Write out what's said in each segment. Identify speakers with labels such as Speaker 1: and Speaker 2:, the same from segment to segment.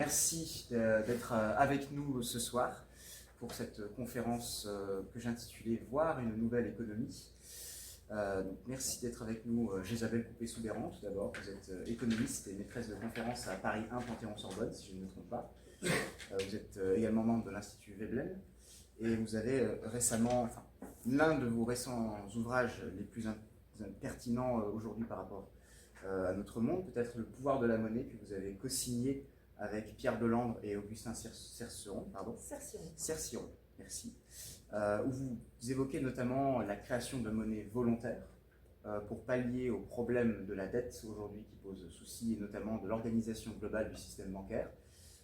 Speaker 1: merci d'être avec nous ce soir pour cette conférence que j'intitulais « Voir une nouvelle économie ». Donc merci d'être avec nous, Isabelle Coupé-Soubeyran, tout d'abord. Vous êtes économiste et maîtresse de conférence à Paris 1 Panthéon-Sorbonne, si je ne me trompe pas. Vous êtes également membre de l'Institut Veblen et vous avez récemment, l'un de vos récents ouvrages les plus pertinents aujourd'hui par rapport à notre monde, peut-être Le pouvoir de la monnaie, que vous avez co-signé avec Pierre Delandre et Augustin Cerceron, merci, où vous évoquez notamment la création de monnaies volontaires pour pallier aux problèmes de la dette aujourd'hui qui pose souci, et notamment de l'organisation globale du système bancaire.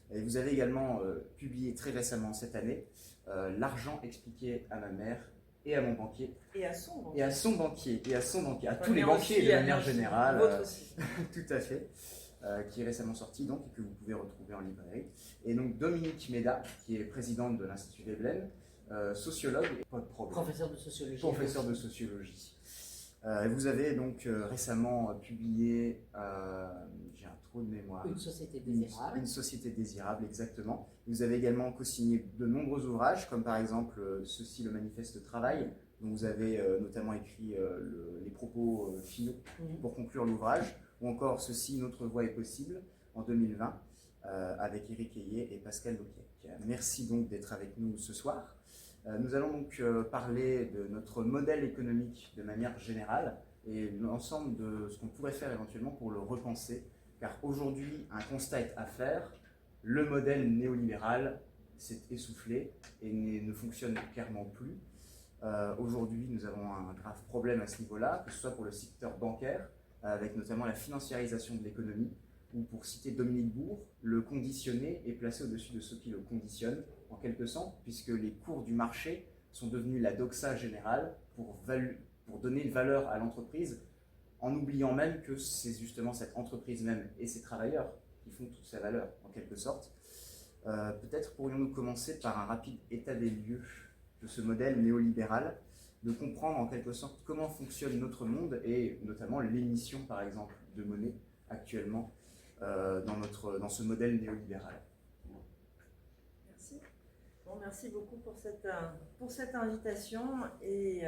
Speaker 1: Et vous avez également publié très récemment cette année L'argent expliqué à ma mère et à mon banquier.
Speaker 2: Et à son banquier.
Speaker 1: À tous les banquiers de manière générale. Tout à fait. Qui est récemment sorti donc, et que vous pouvez retrouver en librairie. Et donc Dominique Méda, qui est présidente de l'Institut Veblen, sociologue et
Speaker 2: professeur de sociologie.
Speaker 1: Vous avez donc récemment publié, j'ai un trou de mémoire.
Speaker 2: Une société désirable.
Speaker 1: Une société désirable, exactement. Vous avez également co-signé de nombreux ouvrages, comme par exemple Ceci, le manifeste de travail, dont vous avez notamment écrit les propos finaux pour conclure l'ouvrage, ou encore Ceci, notre voie est possible, en 2020, avec Éric Ayet et Pascal Louquiec. Merci donc d'être avec nous ce soir. Nous allons donc parler de notre modèle économique de manière générale et l'ensemble de ce qu'on pourrait faire éventuellement pour le repenser, car aujourd'hui, un constat est à faire, le modèle néolibéral s'est essoufflé et ne fonctionne clairement plus. Aujourd'hui, nous avons un grave problème à ce niveau-là, que ce soit pour le secteur bancaire, avec notamment la financiarisation de l'économie, ou pour citer Dominique Bourg, le conditionné est placé au-dessus de ceux qui le conditionnent, en quelque sorte, puisque les cours du marché sont devenus la doxa générale pour donner une valeur à l'entreprise, en oubliant même que c'est justement cette entreprise même et ses travailleurs qui font toute sa valeur, en quelque sorte. Peut-être pourrions-nous commencer par un rapide état des lieux de ce modèle néolibéral, de comprendre en quelque sorte comment fonctionne notre monde et notamment l'émission, par exemple, de monnaie actuellement dans ce modèle néolibéral.
Speaker 2: Merci. Bon, merci beaucoup pour cette invitation et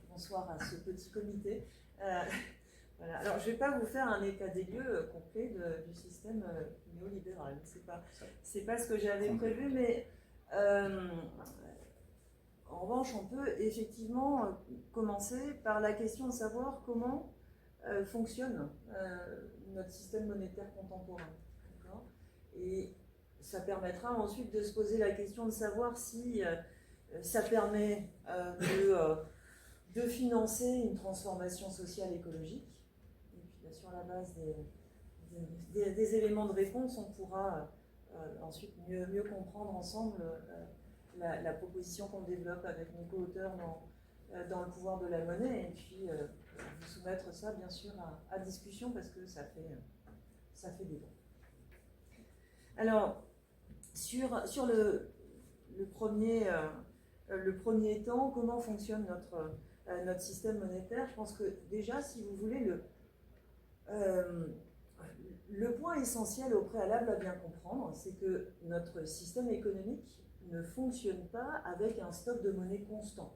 Speaker 2: bonsoir à ce petit comité. Voilà. Alors, je ne vais pas vous faire un état des lieux complet du système néolibéral. C'est pas ce que j'avais prévu, mais en revanche, on peut effectivement commencer par la question de savoir comment fonctionne notre système monétaire contemporain. Et ça permettra ensuite de se poser la question de savoir si ça permet de financer une transformation sociale écologique. Et puis sur la base des éléments de réponse, on pourra ensuite mieux comprendre ensemble la proposition qu'on développe avec nos co-auteurs dans le pouvoir de la monnaie, et puis vous soumettre ça bien sûr à discussion parce que ça fait débat. Alors, sur le premier temps, comment fonctionne notre système monétaire? Je pense que déjà, si vous voulez, le point essentiel au préalable à bien comprendre, c'est que notre système économique ne fonctionne pas avec un stock de monnaie constant.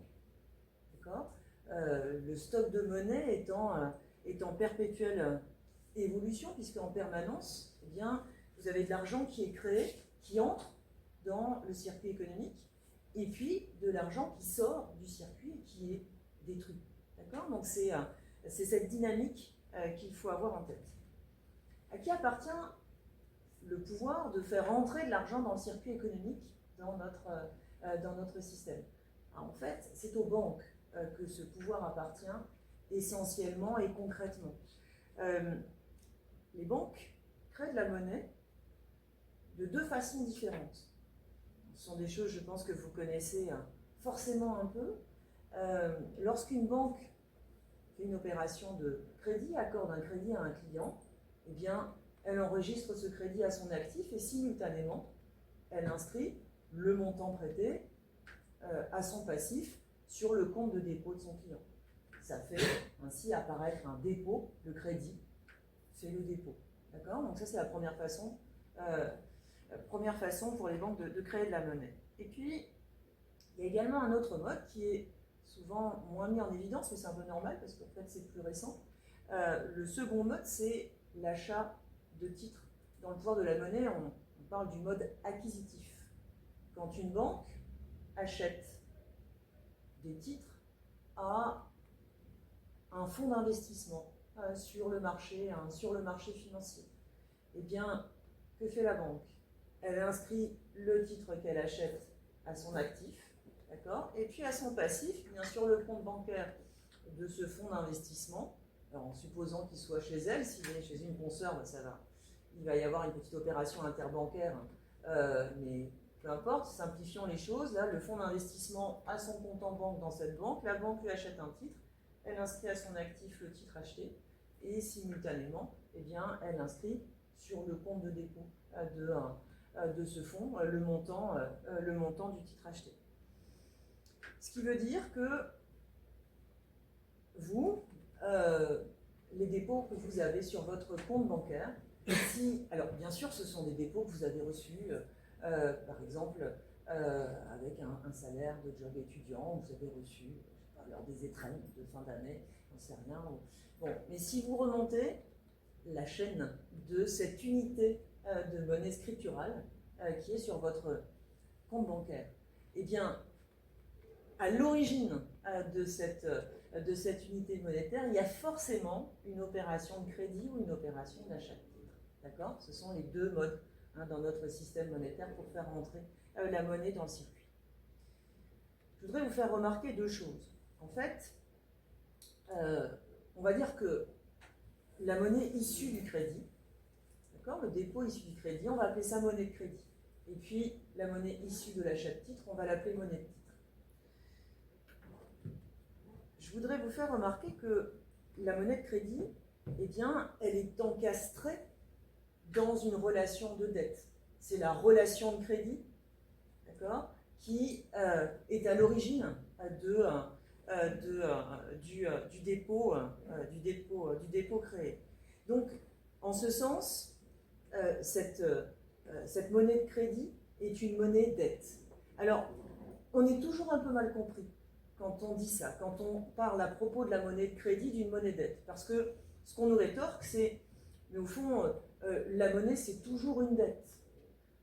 Speaker 2: D'accord ? Le stock de monnaie est en perpétuelle évolution, puisqu'en permanence, eh bien, vous avez de l'argent qui est créé, qui entre dans le circuit économique, et puis de l'argent qui sort du circuit et qui est détruit. D'accord ? Donc c'est cette dynamique qu'il faut avoir en tête. À qui appartient le pouvoir de faire entrer de l'argent dans le circuit économique dans notre système? Alors, en fait, c'est aux banques que ce pouvoir appartient essentiellement et concrètement. Les banques créent de la monnaie de deux façons différentes. Ce sont des choses, je pense, que vous connaissez forcément un peu. Lorsqu'une banque fait une opération de crédit, accorde un crédit à un client, eh bien, elle enregistre ce crédit à son actif et simultanément, elle inscrit le montant prêté à son passif sur le compte de dépôt de son client. Ça fait ainsi apparaître un dépôt, le crédit, c'est le dépôt. D'accord? Donc ça, c'est la première façon pour les banques de créer de la monnaie. Et puis, il y a également un autre mode qui est souvent moins mis en évidence, mais c'est un peu normal parce qu'en fait, c'est plus récent. Le second mode, c'est l'achat de titres. Dans le pouvoir de la monnaie, on parle du mode acquisitif. Quand une banque achète des titres à un fonds d'investissement sur le marché financier, eh bien, que fait la banque? Elle inscrit le titre qu'elle achète à son actif, d'accord? Et puis à son passif, bien sûr, le compte bancaire de ce fonds d'investissement, alors en supposant qu'il soit chez elle, s'il est chez une consoeur, il va y avoir une petite opération interbancaire, mais peu importe, simplifions les choses. Là, le fonds d'investissement a son compte en banque dans cette banque, la banque lui achète un titre, elle inscrit à son actif le titre acheté, et simultanément, eh bien, elle inscrit sur le compte de dépôt de ce fonds le montant du titre acheté. Ce qui veut dire que vous, les dépôts que vous avez sur votre compte bancaire, alors bien sûr ce sont des dépôts que vous avez reçus, par exemple avec un salaire de job étudiant, vous avez reçu lors des étrennes de fin d'année, j'en sais rien. Bon, mais si vous remontez la chaîne de cette unité de monnaie scripturale qui est sur votre compte bancaire, eh bien, à l'origine de cette unité monétaire, il y a forcément une opération de crédit ou une opération d'achat de titre. D'accord? Ce sont les deux modes dans notre système monétaire pour faire rentrer la monnaie dans le circuit. Je voudrais vous faire remarquer deux choses. En fait, on va dire que la monnaie issue du crédit, d'accord, le dépôt issu du crédit, on va appeler ça monnaie de crédit. Et puis, la monnaie issue de l'achat de titre, on va l'appeler monnaie de titre. Je voudrais vous faire remarquer que la monnaie de crédit, eh bien, elle est encastrée dans une relation de dette. C'est la relation de crédit, d'accord, qui est à l'origine du dépôt créé. Donc, en ce sens, cette monnaie de crédit est une monnaie dette. Alors, on est toujours un peu mal compris quand on dit ça, quand on parle à propos de la monnaie de crédit d'une monnaie dette. Parce que ce qu'on nous rétorque, c'est, mais au fond, la monnaie, c'est toujours une dette.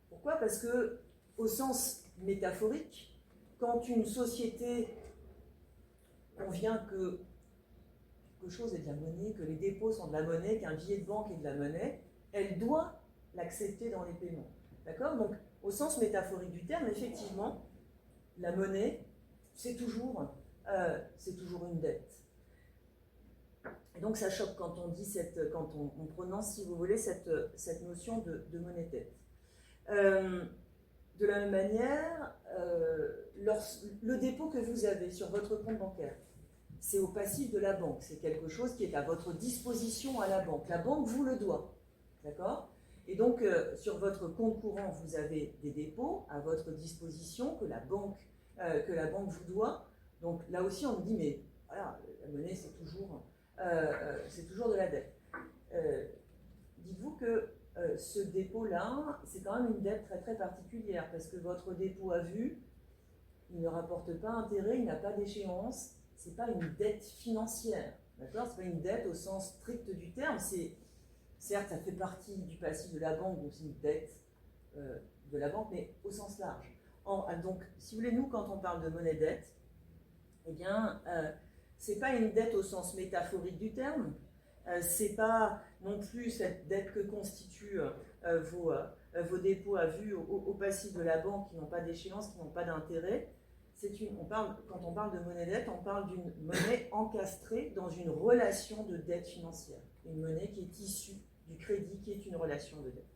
Speaker 2: Pourquoi? Parce que, au sens métaphorique, quand une société convient que quelque chose est de la monnaie, que les dépôts sont de la monnaie, qu'un billet de banque est de la monnaie, elle doit l'accepter dans les paiements. D'accord? Donc, au sens métaphorique du terme, effectivement, la monnaie, c'est toujours une dette. Et donc, ça choque quand on dit quand on prononce, si vous voulez, cette notion de monnaie dette. De la même manière, le dépôt que vous avez sur votre compte bancaire, c'est au passif de la banque. C'est quelque chose qui est à votre disposition à la banque. La banque vous le doit. D'accord? Et donc, sur votre compte courant, vous avez des dépôts à votre disposition que la banque vous doit. Donc, là aussi, on nous dit, mais voilà, la monnaie, c'est toujours de la dette. Dites-vous que ce dépôt-là, c'est quand même une dette très très particulière, parce que votre dépôt à vue, il ne rapporte pas intérêt, il n'a pas d'échéance, c'est pas une dette financière, d'accord? C'est pas une dette au sens strict du terme, certes, ça fait partie du passif de la banque, donc c'est une dette de la banque, mais au sens large. Donc, si vous voulez, nous, quand on parle de monnaie dette, eh bien, c'est pas une dette au sens métaphorique du terme, c'est pas non plus cette dette que constituent vos dépôts à vue au passif de la banque qui n'ont pas d'échéance, qui n'ont pas d'intérêt. Quand on parle de monnaie dette, on parle d'une monnaie encastrée dans une relation de dette financière. Une monnaie qui est issue du crédit, qui est une relation de dette.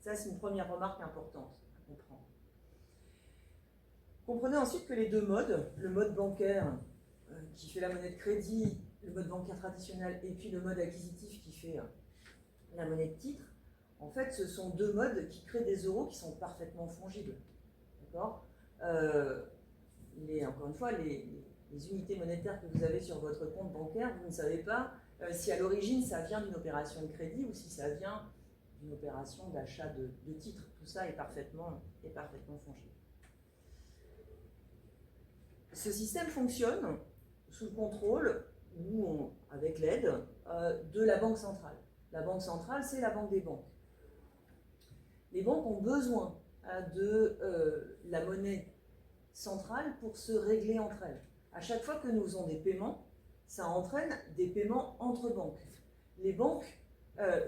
Speaker 2: Ça, c'est une première remarque importante à comprendre. Comprenez ensuite que les deux modes, le mode bancaire qui fait la monnaie de crédit, le mode bancaire traditionnel, et puis le mode acquisitif qui fait la monnaie de titre, en fait, ce sont deux modes qui créent des euros qui sont parfaitement fongibles. D'accord? Encore une fois, les unités monétaires que vous avez sur votre compte bancaire, vous ne savez pas si à l'origine ça vient d'une opération de crédit ou si ça vient une opération d'achat de titres. Tout ça est parfaitement fongible. Ce système fonctionne sous le contrôle ou avec l'aide de la Banque centrale. La Banque centrale, c'est la banque des banques. Les banques ont besoin de la monnaie centrale pour se régler entre elles. À chaque fois que nous faisons des paiements, ça entraîne des paiements entre banques. Les banques,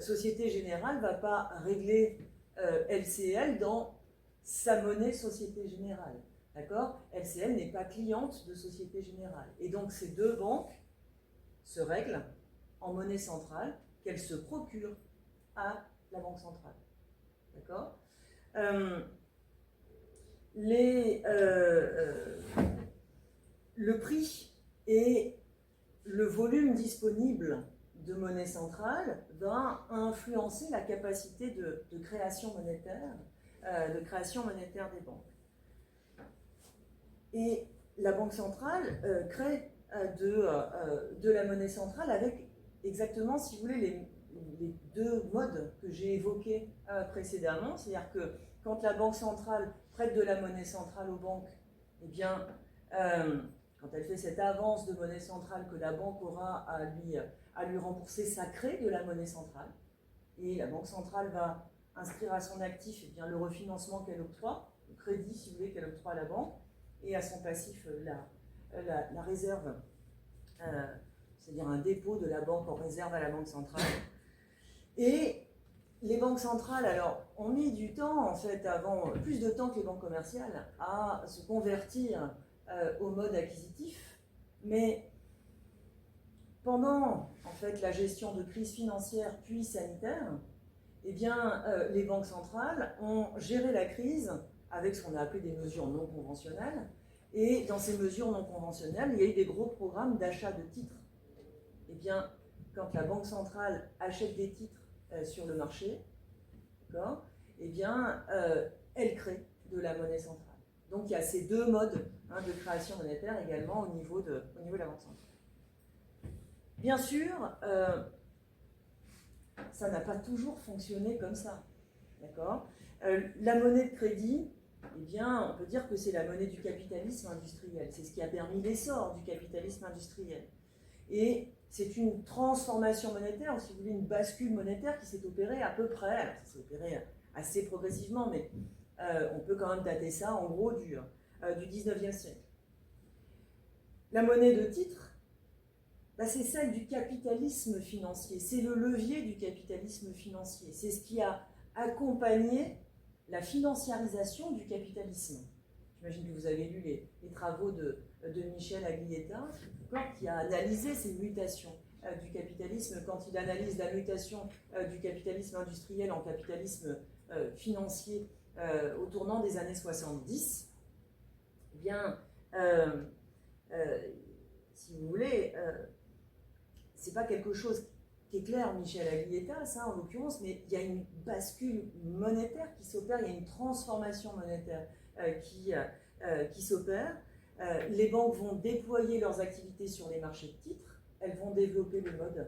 Speaker 2: Société Générale ne va pas régler LCL dans sa monnaie Société Générale. D'accord ? LCL n'est pas cliente de Société Générale. Et donc ces deux banques se règlent en monnaie centrale qu'elles se procurent à la Banque centrale. D'accord ? Le prix et le volume disponible de monnaie centrale va influencer la capacité de création monétaire des banques. Et la Banque centrale crée de la monnaie centrale avec exactement, si vous voulez, les deux modes que j'ai évoqués précédemment. C'est-à-dire que quand la Banque centrale prête de la monnaie centrale aux banques, eh bien, quand elle fait cette avance de monnaie centrale que la banque aura à lui rembourser, ça crée de la monnaie centrale. Et la Banque centrale va inscrire à son actif eh bien, le refinancement qu'elle octroie, le crédit, si vous voulez, qu'elle octroie à la banque, et à son passif, la réserve, c'est-à-dire un dépôt de la banque en réserve à la Banque centrale. Et les banques centrales, alors, ont mis du temps, en fait, plus de temps que les banques commerciales, à se convertir au mode acquisitif. Mais pendant, en fait, la gestion de crise financière puis sanitaire, eh bien, les banques centrales ont géré la crise avec ce qu'on a appelé des mesures non conventionnelles. Et dans ces mesures non conventionnelles, il y a eu des gros programmes d'achat de titres. Eh bien, quand la Banque centrale achète des titres sur le marché, eh bien, elle crée de la monnaie centrale. Donc il y a ces deux modes de création monétaire également au niveau de la Banque centrale. Bien sûr, ça n'a pas toujours fonctionné comme ça. D'accord ? La monnaie de crédit, eh bien, on peut dire que c'est la monnaie du capitalisme industriel. C'est ce qui a permis l'essor du capitalisme industriel. Et c'est une transformation monétaire, ou si vous voulez, une bascule monétaire qui s'est opérée à peu près, alors ça s'est opéré assez progressivement, mais on peut quand même dater ça en gros du 19e siècle. La monnaie de titre, c'est celle du capitalisme financier, c'est le levier du capitalisme financier, c'est ce qui a accompagné la financiarisation du capitalisme. J'imagine que vous avez lu les travaux de Michel Aglietta, qui a analysé ces mutations du capitalisme. Quand il analyse la mutation du capitalisme industriel en capitalisme financier au tournant des années 70, eh bien, si vous voulez, c'est pas quelque chose qui est clair, Michel Aglietta, ça en l'occurrence, mais il y a une bascule monétaire qui s'opère, il y a une transformation monétaire qui s'opère. Les banques vont déployer leurs activités sur les marchés de titres, elles vont développer le mode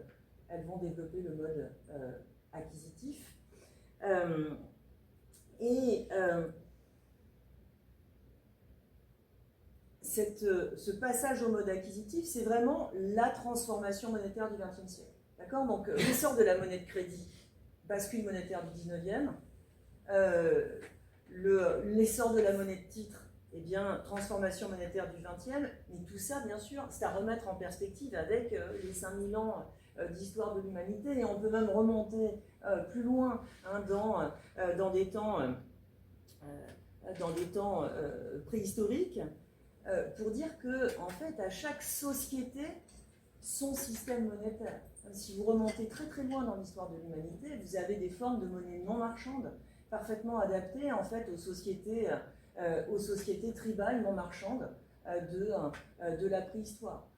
Speaker 2: acquisitif. Ce passage au mode acquisitif, c'est vraiment la transformation monétaire du XXe siècle. D'accord ? Donc, l'essor de la monnaie de crédit, bascule monétaire du 19e, l'essor de la monnaie de titre, eh bien, transformation monétaire du 20e, mais tout ça, bien sûr, c'est à remettre en perspective avec les 5000 ans d'histoire de l'humanité, et on peut même remonter plus loin dans des temps préhistoriques, pour dire que, en fait, à chaque société, son système monétaire. Si vous remontez très très loin dans l'histoire de l'humanité, vous avez des formes de monnaie non marchande parfaitement adaptées en fait aux sociétés tribales non marchandes de la préhistoire.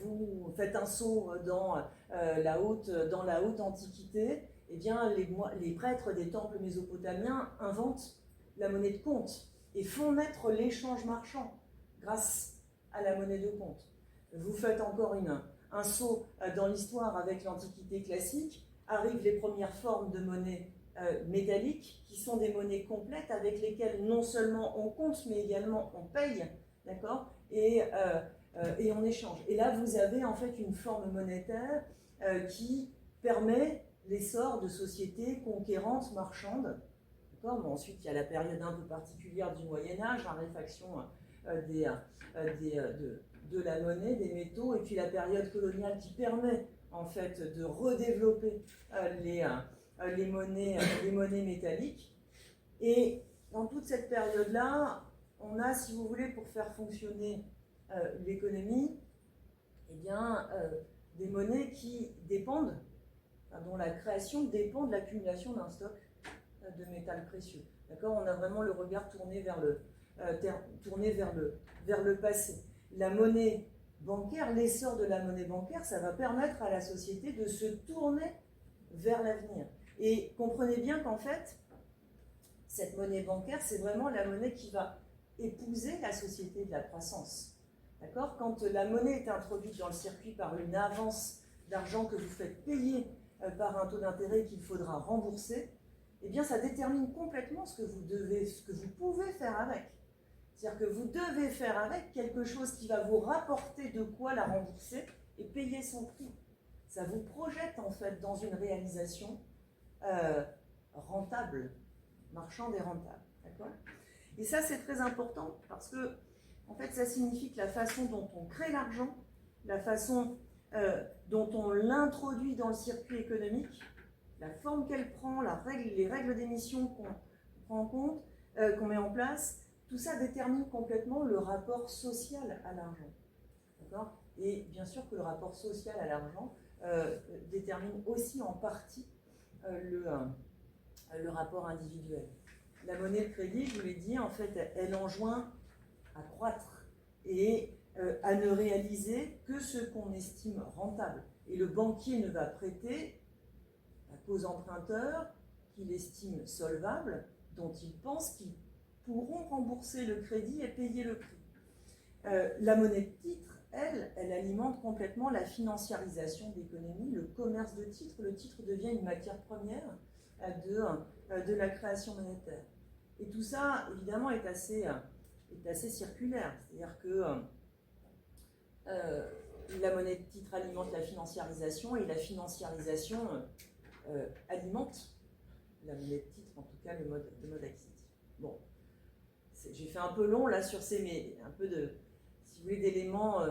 Speaker 2: Vous faites un saut dans la haute antiquité, eh bien les prêtres des temples mésopotamiens inventent la monnaie de compte et font naître l'échange marchand grâce à la monnaie de compte. Vous faites encore un saut dans l'histoire avec l'Antiquité classique, arrivent les premières formes de monnaie métalliques qui sont des monnaies complètes avec lesquelles non seulement on compte mais également on paye, d'accord, et on échange. Et là vous avez en fait une forme monétaire qui permet l'essor de sociétés conquérantes, marchandes. Bon, ensuite, il y a la période un peu particulière du Moyen-Âge, la réfaction de la monnaie, des métaux, et puis la période coloniale qui permet en fait de redévelopper les monnaies métalliques. Et dans toute cette période-là, on a, si vous voulez, pour faire fonctionner l'économie, eh bien, des monnaies qui dépendent, dont la création dépend de l'accumulation d'un stock de métal précieux. D'accord ? On a vraiment le regard tourné vers le passé. La monnaie bancaire, l'essor de la monnaie bancaire, ça va permettre à la société de se tourner vers l'avenir. Et comprenez bien qu'en fait, cette monnaie bancaire, c'est vraiment la monnaie qui va épouser la société de la croissance. D'accord ? Quand la monnaie est introduite dans le circuit par une avance d'argent que vous faites payer par un taux d'intérêt qu'il faudra rembourser, eh bien ça détermine complètement ce que vous pouvez faire avec. C'est-à-dire que vous devez faire avec quelque chose qui va vous rapporter de quoi la rembourser et payer son prix. Ça vous projette en fait dans une réalisation rentable, marchande et rentable. D'accord ? Et ça c'est très important parce que en fait ça signifie que la façon dont on crée l'argent, la façon dont on l'introduit dans le circuit économique, la forme qu'elle prend, les règles d'émission qu'on prend en compte, qu'on met en place, tout ça détermine complètement le rapport social à l'argent. D'accord ? Et bien sûr que le rapport social à l'argent détermine aussi en partie le rapport individuel. La monnaie de crédit, je vous l'ai dit, en fait, elle enjoint à croître et à ne réaliser que ce qu'on estime rentable. Et le banquier ne va prêter qu'aux emprunteurs qu'il estime solvables, dont il pense qu'ils pourront rembourser le crédit et payer le prix. La monnaie de titre, elle alimente complètement la financiarisation de l'économie, le commerce de titres. Le titre devient une matière première de la création monétaire. Et tout ça, évidemment, est assez circulaire. C'est-à-dire que la monnaie de titre alimente la financiarisation et la financiarisation alimente la monnaie de titre, en tout cas le mode acquisitif. Bon, j'ai fait un peu long là sur mais un peu si vous voulez, d'éléments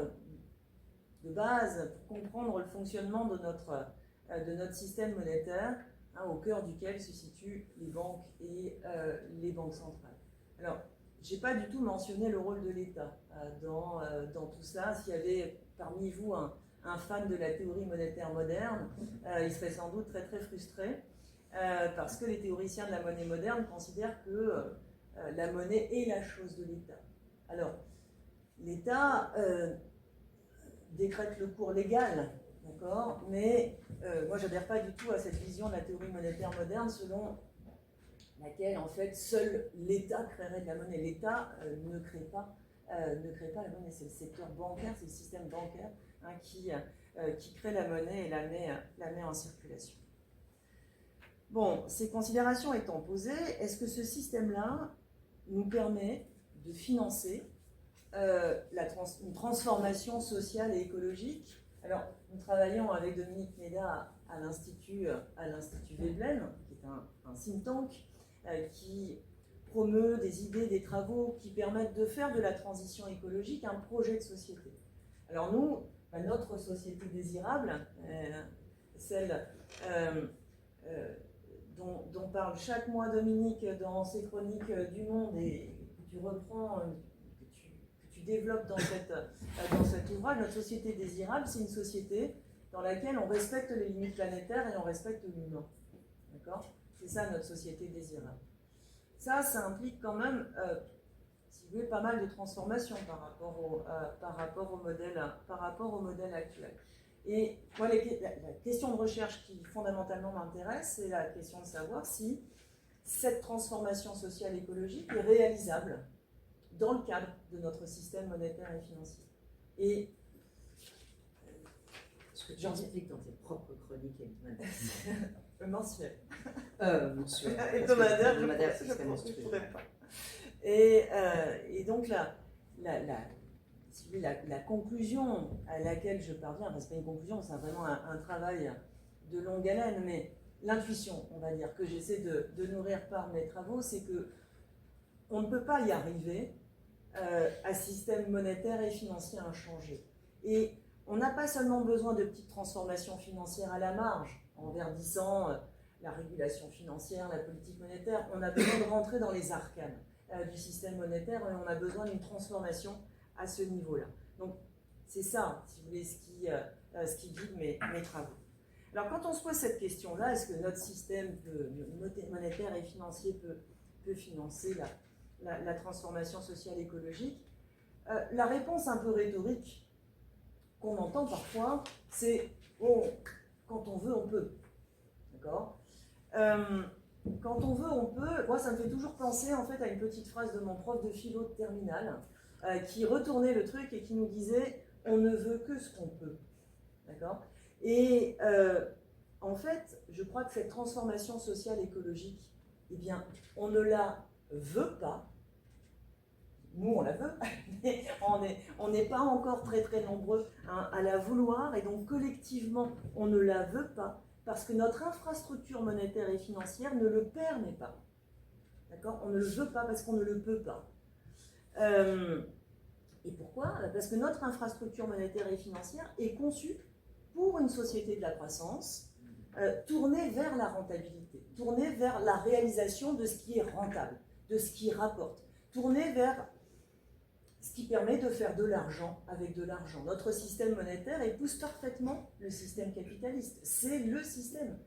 Speaker 2: de base pour comprendre le fonctionnement de notre système monétaire, au cœur duquel se situent les banques et les banques centrales. Alors, je n'ai pas du tout mentionné le rôle de l'État dans tout ça. S'il y avait parmi vous un fan de la théorie monétaire moderne, il serait sans doute très très frustré parce que les théoriciens de la monnaie moderne considèrent que la monnaie est la chose de l'État. Alors, l'État décrète le cours légal, d'accord, mais moi je n'adhère pas du tout à cette vision de la théorie monétaire moderne selon laquelle en fait seul l'État créerait de la monnaie. L'État ne crée pas la monnaie, c'est le secteur bancaire, c'est le système bancaire qui crée la monnaie et la met en circulation. Bon, ces considérations étant posées, est-ce que ce système-là nous permet de financer une transformation sociale et écologique? Alors, nous travaillons avec Dominique Méda à l'Institut Veblen, qui est un think tank qui promeut des idées, des travaux qui permettent de faire de la transition écologique un projet de société. Alors nous, notre société désirable, celle dont parle chaque mois Dominique dans ses chroniques du Monde et que tu reprends, que tu développes dans cet ouvrage, notre société désirable, c'est une société dans laquelle on respecte les limites planétaires et on respecte l'humain. D'accord ? C'est ça notre société désirable. Ça implique quand même, si vous voulez, pas mal de transformations par rapport au modèle actuel. Et moi, la question de recherche qui fondamentalement m'intéresse, c'est la question de savoir si cette transformation sociale écologique est réalisable dans le cadre de notre système monétaire et financier. Et
Speaker 3: ce que tu expliques dans tes propres chroniques hebdomadaires.
Speaker 2: Mensuel.
Speaker 3: Mensuel.
Speaker 2: Hebdomadaire,
Speaker 3: Hebdomadaire,
Speaker 2: je
Speaker 3: ce serait
Speaker 2: ne
Speaker 3: mensuel.
Speaker 2: pourrais pas. Et donc la conclusion à laquelle je parviens, enfin, c'est pas une conclusion, c'est vraiment un travail de longue haleine, mais l'intuition, on va dire, que j'essaie de nourrir par mes travaux, c'est que on ne peut pas y arriver à système monétaire et financier inchangé. Et on n'a pas seulement besoin de petites transformations financières à la marge, en verdissant la régulation financière, la politique monétaire, on a besoin de rentrer dans les arcanes du système monétaire et on a besoin d'une transformation à ce niveau-là. Donc c'est ça, si vous voulez, ce qui guide mes travaux. Alors quand on se pose cette question-là, est-ce que notre système monétaire et financier peut financer la transformation sociale écologique? La réponse un peu rhétorique qu'on entend parfois, c'est « oh, quand on veut, on peut ». D'accord ? Quand on veut, on peut. Moi, ça me fait toujours penser en fait à une petite phrase de mon prof de philo de terminale qui retournait le truc et qui nous disait « on ne veut que ce qu'on peut ». D'accord ? Et en fait, je crois que cette transformation sociale écologique, eh bien, on ne la veut pas. Nous, on la veut, mais on n'est pas encore très très nombreux à la vouloir, et donc collectivement, on ne la veut pas, parce que notre infrastructure monétaire et financière ne le permet pas. D'accord ? On ne le veut pas parce qu'on ne le peut pas. Et pourquoi ? Parce que notre infrastructure monétaire et financière est conçue pour une société de la croissance, tournée vers la rentabilité, tournée vers la réalisation de ce qui est rentable, de ce qui rapporte, tournée vers ce qui permet de faire de l'argent avec de l'argent. Notre système monétaire épouse parfaitement le système capitaliste. C'est le système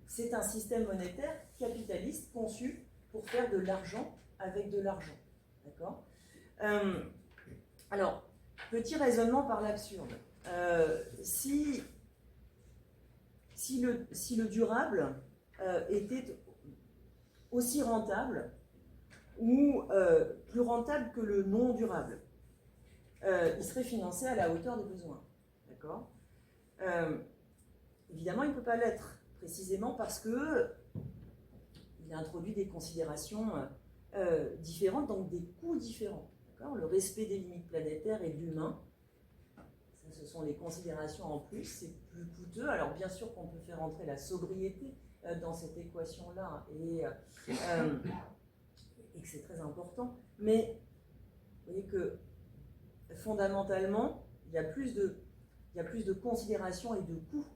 Speaker 2: c'est un système monétaire capitaliste conçu pour faire de l'argent avec de l'argent. D'accord ? Alors, petit raisonnement par l'absurde. Si le durable était aussi rentable ou plus rentable que le non durable, il serait financé à la hauteur des besoins. D'accord ? Évidemment, il ne peut pas l'être, précisément parce qu'il introduit des considérations différentes, donc des coûts différents. D'accord ? Le respect des limites planétaires et de l'humain, ce sont les considérations en plus, c'est plus coûteux. Alors bien sûr qu'on peut faire entrer la sobriété dans cette équation-là, et que c'est très important, mais vous voyez que fondamentalement, il y a plus de considérations et de coûts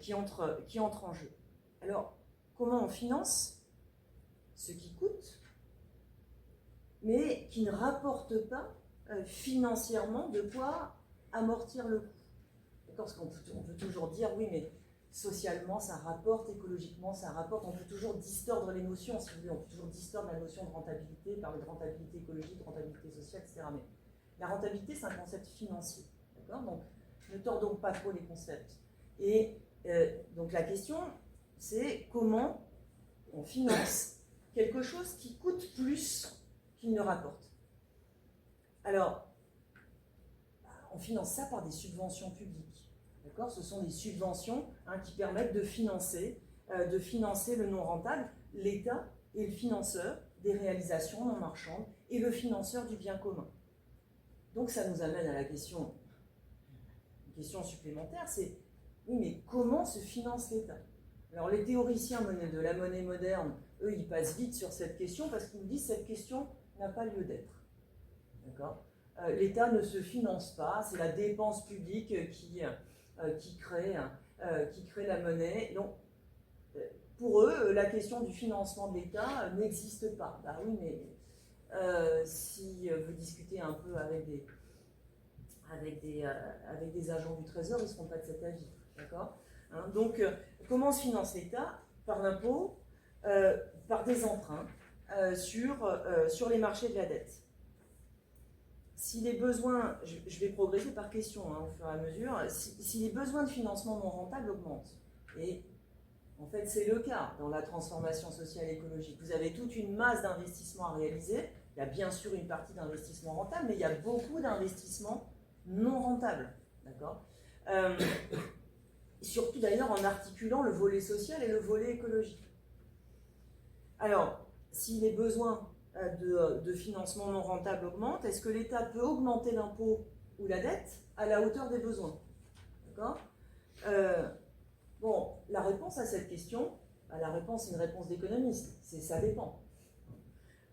Speaker 2: qui entrent en jeu. Alors, comment on finance ce qui coûte, mais qui ne rapporte pas financièrement de quoi amortir le coût? D'accord ? Parce qu'on peut toujours dire, oui, mais socialement, ça rapporte, écologiquement, ça rapporte. On peut toujours distordre les notions, si vous voulez. On peut toujours distordre la notion de rentabilité, parler de rentabilité écologique, de rentabilité sociale, etc. Mais la rentabilité, c'est un concept financier. D'accord ? Donc, ne tordons pas trop les concepts. Et donc, la question, c'est comment on finance quelque chose qui coûte plus qu'il ne rapporte. Alors, on finance ça par des subventions publiques. D'accord ? Ce sont des subventions qui permettent de financer le non rentable. L'État est le financeur des réalisations non marchandes et le financeur du bien commun. Donc ça nous amène à la question, une question supplémentaire, c'est oui, mais comment se finance l'État? Alors les théoriciens de la monnaie moderne, eux, ils passent vite sur cette question parce qu'ils nous disent que cette question n'a pas lieu d'être. D'accord ? L'État ne se finance pas, c'est la dépense publique qui crée la monnaie. Donc, pour eux, la question du financement de l'État n'existe pas. Bah oui, mais si vous discutez un peu avec des agents du Trésor, ils ne seront pas de cet avis. D'accord ? Donc, comment se finance l'État? Par l'impôt, par des emprunts sur les marchés de la dette. Si les besoins, je vais progresser par question au fur et à mesure, si les besoins de financement non rentable augmentent, et en fait c'est le cas dans la transformation sociale et écologique, vous avez toute une masse d'investissements à réaliser, il y a bien sûr une partie d'investissement rentable, mais il y a beaucoup d'investissements non rentables, d'accord ? Surtout d'ailleurs en articulant le volet social et le volet écologique. Alors, si les besoins de financement non rentable augmentent, est-ce que l'État peut augmenter l'impôt ou la dette à la hauteur des besoins? D'accord? Bon, la réponse à cette question, la réponse est une réponse d'économiste, c'est ça dépend.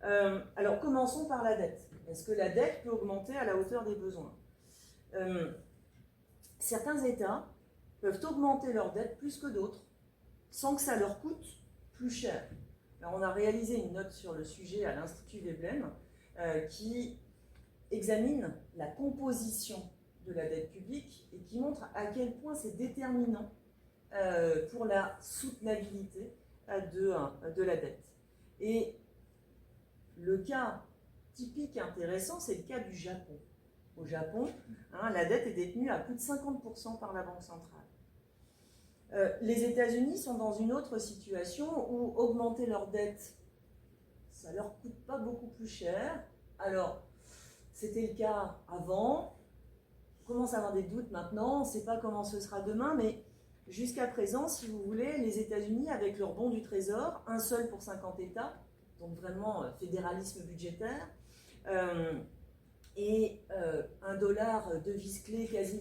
Speaker 2: Alors commençons par la dette. Est-ce que la dette peut augmenter à la hauteur des besoins? Certains États peuvent augmenter leur dette plus que d'autres sans que ça leur coûte plus cher. Alors, on a réalisé une note sur le sujet à l'Institut Veblen qui examine la composition de la dette publique et qui montre à quel point c'est déterminant pour la soutenabilité de la dette. Et le cas typique intéressant, c'est le cas du Japon. Au Japon, la dette est détenue à plus de 50% par la Banque centrale. Les États-Unis sont dans une autre situation où augmenter leur dette, ça ne leur coûte pas beaucoup plus cher. Alors, c'était le cas avant. On commence à avoir des doutes maintenant. On ne sait pas comment ce sera demain, mais jusqu'à présent, si vous voulez, les États-Unis, avec leur bon du Trésor, un seul pour 50 États, donc vraiment fédéralisme budgétaire, et un dollar devise clé quasi...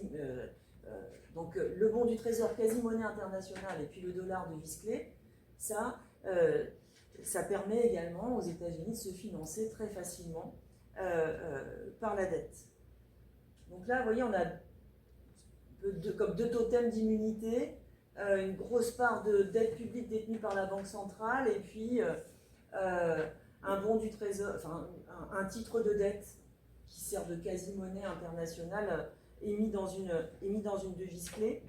Speaker 2: donc le bon du Trésor quasi-monnaie internationale et puis le dollar devise clé, ça permet également aux États-Unis de se financer très facilement par la dette. Donc là, vous voyez, on a comme deux totems d'immunité, une grosse part de dette publique détenue par la Banque centrale et puis un bon du Trésor, enfin un titre de dette qui sert de quasi-monnaie internationale émis dans une devise clé.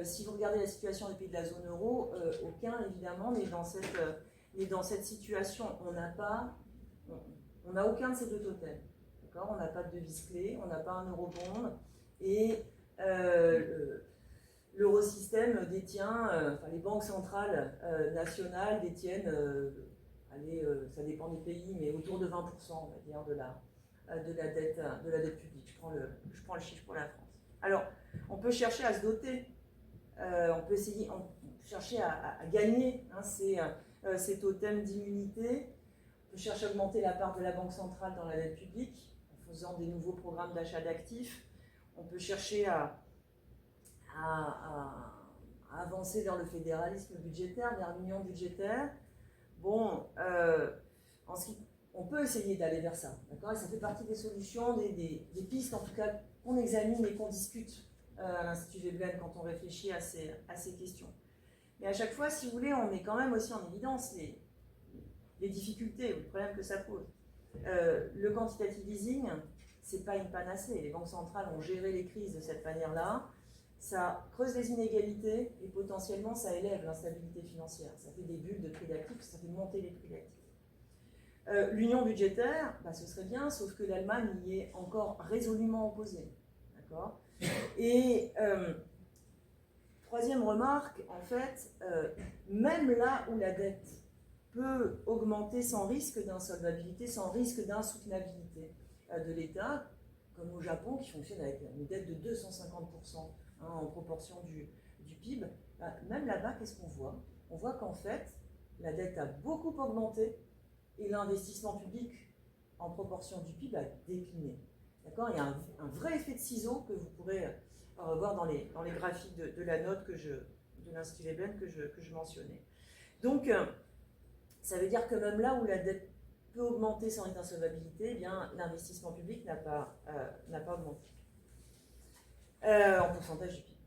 Speaker 2: Si vous regardez la situation des pays de la zone euro, aucun évidemment n'est dans cette situation. On n'a aucun de ces deux totems. D'accord ? On n'a pas de devise clé, on n'a pas un eurobond et l'eurosystème détient, les banques centrales nationales détiennent, ça dépend des pays, mais autour de 20%, on va dire, de la dette publique. Je prends le chiffre pour la France. Alors, on peut chercher à se doter, on peut chercher à gagner ces totems d'immunité, on peut chercher à augmenter la part de la Banque centrale dans la dette publique en faisant des nouveaux programmes d'achat d'actifs, on peut chercher à avancer vers le fédéralisme budgétaire, vers l'union budgétaire. Bon, on peut essayer d'aller vers ça, d'accord ? Et ça fait partie des solutions, des pistes en tout cas qu'on examine et qu'on discute à l'Institut Veblen quand on réfléchit à ces questions. Mais à chaque fois, si vous voulez, on met quand même aussi en évidence les difficultés ou le problème que ça pose. Le quantitative easing, c'est pas une panacée. Les banques centrales ont géré les crises de cette manière-là. Ça creuse les inégalités et potentiellement ça élève l'instabilité financière. Ça fait des bulles de prix d'actifs, ça fait monter les prix d'actifs. L'union budgétaire, ce serait bien, sauf que l'Allemagne y est encore résolument opposée. D'accord ? Et troisième remarque, en fait, même là où la dette peut augmenter sans risque d'insolvabilité, sans risque d'insoutenabilité de l'État, comme au Japon qui fonctionne avec une dette de 250% en proportion du PIB, même là-bas, qu'est-ce qu'on voit ? On voit qu'en fait, la dette a beaucoup augmenté et l'investissement public en proportion du PIB a décliné. D'accord ? Il y a un vrai effet de ciseau que vous pourrez revoir dans les graphiques de la note de l'Institut Veblen que je mentionnais. Donc, ça veut dire que même là où la dette peut augmenter sans insolvabilité, eh bien, l'investissement public n'a pas augmenté en pourcentage du PIB.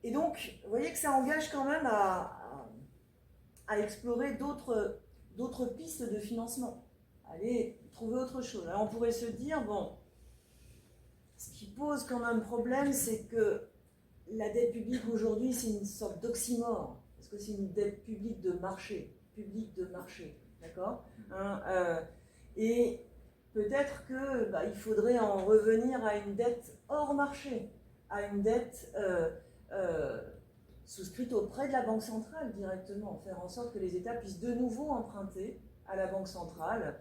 Speaker 2: Et donc, vous voyez que ça engage quand même à explorer d'autres pistes de financement. Allez trouver autre chose. Alors on pourrait se dire, bon, ce qui pose quand même problème, c'est que la dette publique aujourd'hui, c'est une sorte d'oxymore, parce que c'est une dette publique de marché, d'accord ? Et peut-être qu'il faudrait en revenir à une dette hors marché, à une dette souscrite auprès de la Banque centrale directement, faire en sorte que les États puissent de nouveau emprunter à la Banque centrale.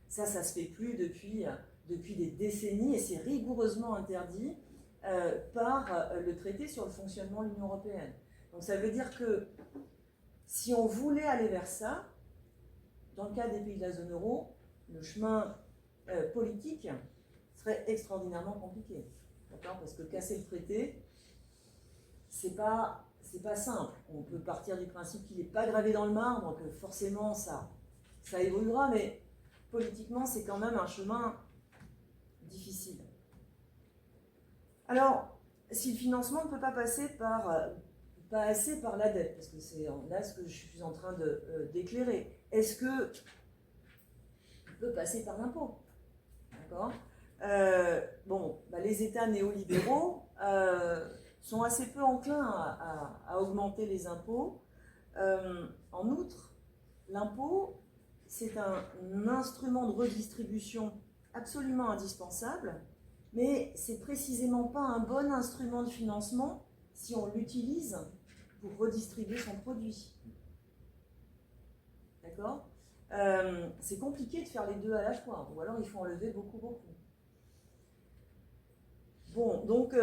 Speaker 2: Ça se fait plus depuis des décennies et c'est rigoureusement interdit. par le traité sur le fonctionnement de l'Union européenne. Donc ça veut dire que si on voulait aller vers ça, dans le cas des pays de la zone euro, le chemin politique serait extraordinairement compliqué. D'accord ? Parce que casser le traité, c'est pas simple. On peut partir du principe qu'il n'est pas gravé dans le marbre, que forcément ça évoluera, mais politiquement, c'est quand même un chemin difficile. Alors, si le financement ne peut pas passer pas assez par la dette, parce que c'est là ce que je suis en train d'éclairer, est-ce que peut passer par l'impôt? D'accord. Les États néolibéraux sont assez peu enclins à augmenter les impôts. En outre, l'impôt, c'est un instrument de redistribution absolument indispensable, mais c'est précisément pas un bon instrument de financement si on l'utilise pour redistribuer son produit. D'accord ? C'est compliqué de faire les deux à la fois, ou alors il faut en lever beaucoup. Bon, donc,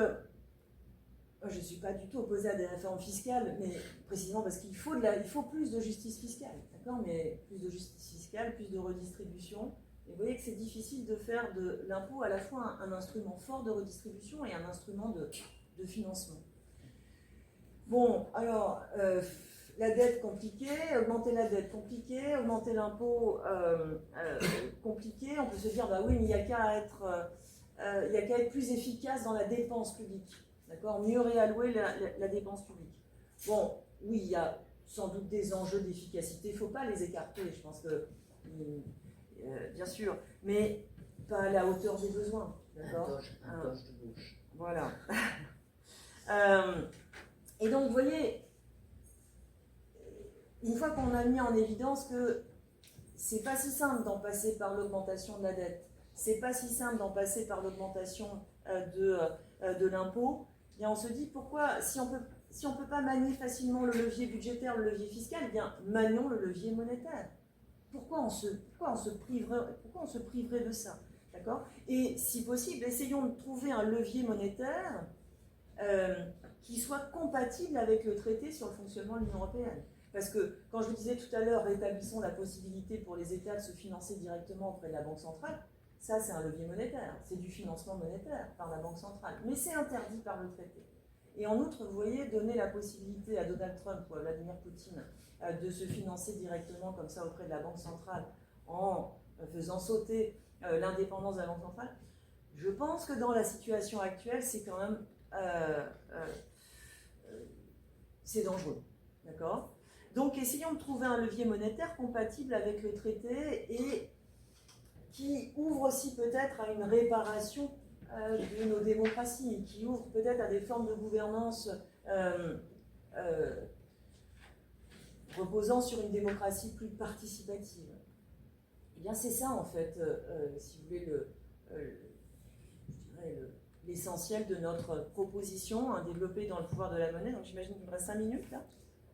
Speaker 2: je ne suis pas du tout opposée à des réformes fiscales, mais précisément parce qu'il faut plus de justice fiscale, d'accord ? Mais plus de justice fiscale, plus de redistribution. Et vous voyez que c'est difficile de faire de l'impôt à la fois un instrument fort de redistribution et un instrument de financement. Bon, alors, la dette compliquée, augmenter la dette compliquée, augmenter l'impôt compliqué. On peut se dire, bah oui, mais il n'y a qu'à être plus efficace dans la dépense publique, d'accord ? Mieux réallouer la dépense publique. Bon, oui, il y a sans doute des enjeux d'efficacité, il ne faut pas les écarter, je pense que, bien sûr, mais pas à la hauteur des besoins, d'accord ?
Speaker 3: Un doge de gauche.
Speaker 2: Voilà. Et donc, vous voyez, une fois qu'on a mis en évidence que c'est pas si simple d'en passer par l'augmentation de la dette, c'est pas si simple d'en passer par l'augmentation de l'impôt, eh bien on se dit pourquoi, si on peut pas manier facilement le levier budgétaire, le levier fiscal, eh bien manions le levier monétaire. Pourquoi on se priverait de ça, d'accord ? Et si possible, essayons de trouver un levier monétaire qui soit compatible avec le traité sur le fonctionnement de l'Union européenne. Parce que, quand je vous disais tout à l'heure, rétablissons la possibilité pour les États de se financer directement auprès de la Banque centrale, ça c'est un levier monétaire, c'est du financement monétaire par la Banque centrale, mais c'est interdit par le traité. Et en outre, vous voyez, donner la possibilité à Donald Trump ou à Vladimir Poutine de se financer directement comme ça auprès de la Banque centrale en faisant sauter l'indépendance de la Banque centrale, je pense que dans la situation actuelle, c'est quand même c'est dangereux, d'accord ? Donc essayons de trouver un levier monétaire compatible avec le traité et qui ouvre aussi peut-être à une réparation de nos démocraties, qui ouvre peut-être à des formes de gouvernance reposant sur une démocratie plus participative. Eh bien c'est ça en fait, si vous voulez, l'essentiel de notre proposition, développée dans le pouvoir de la monnaie. Donc j'imagine qu'il me reste 5 minutes là.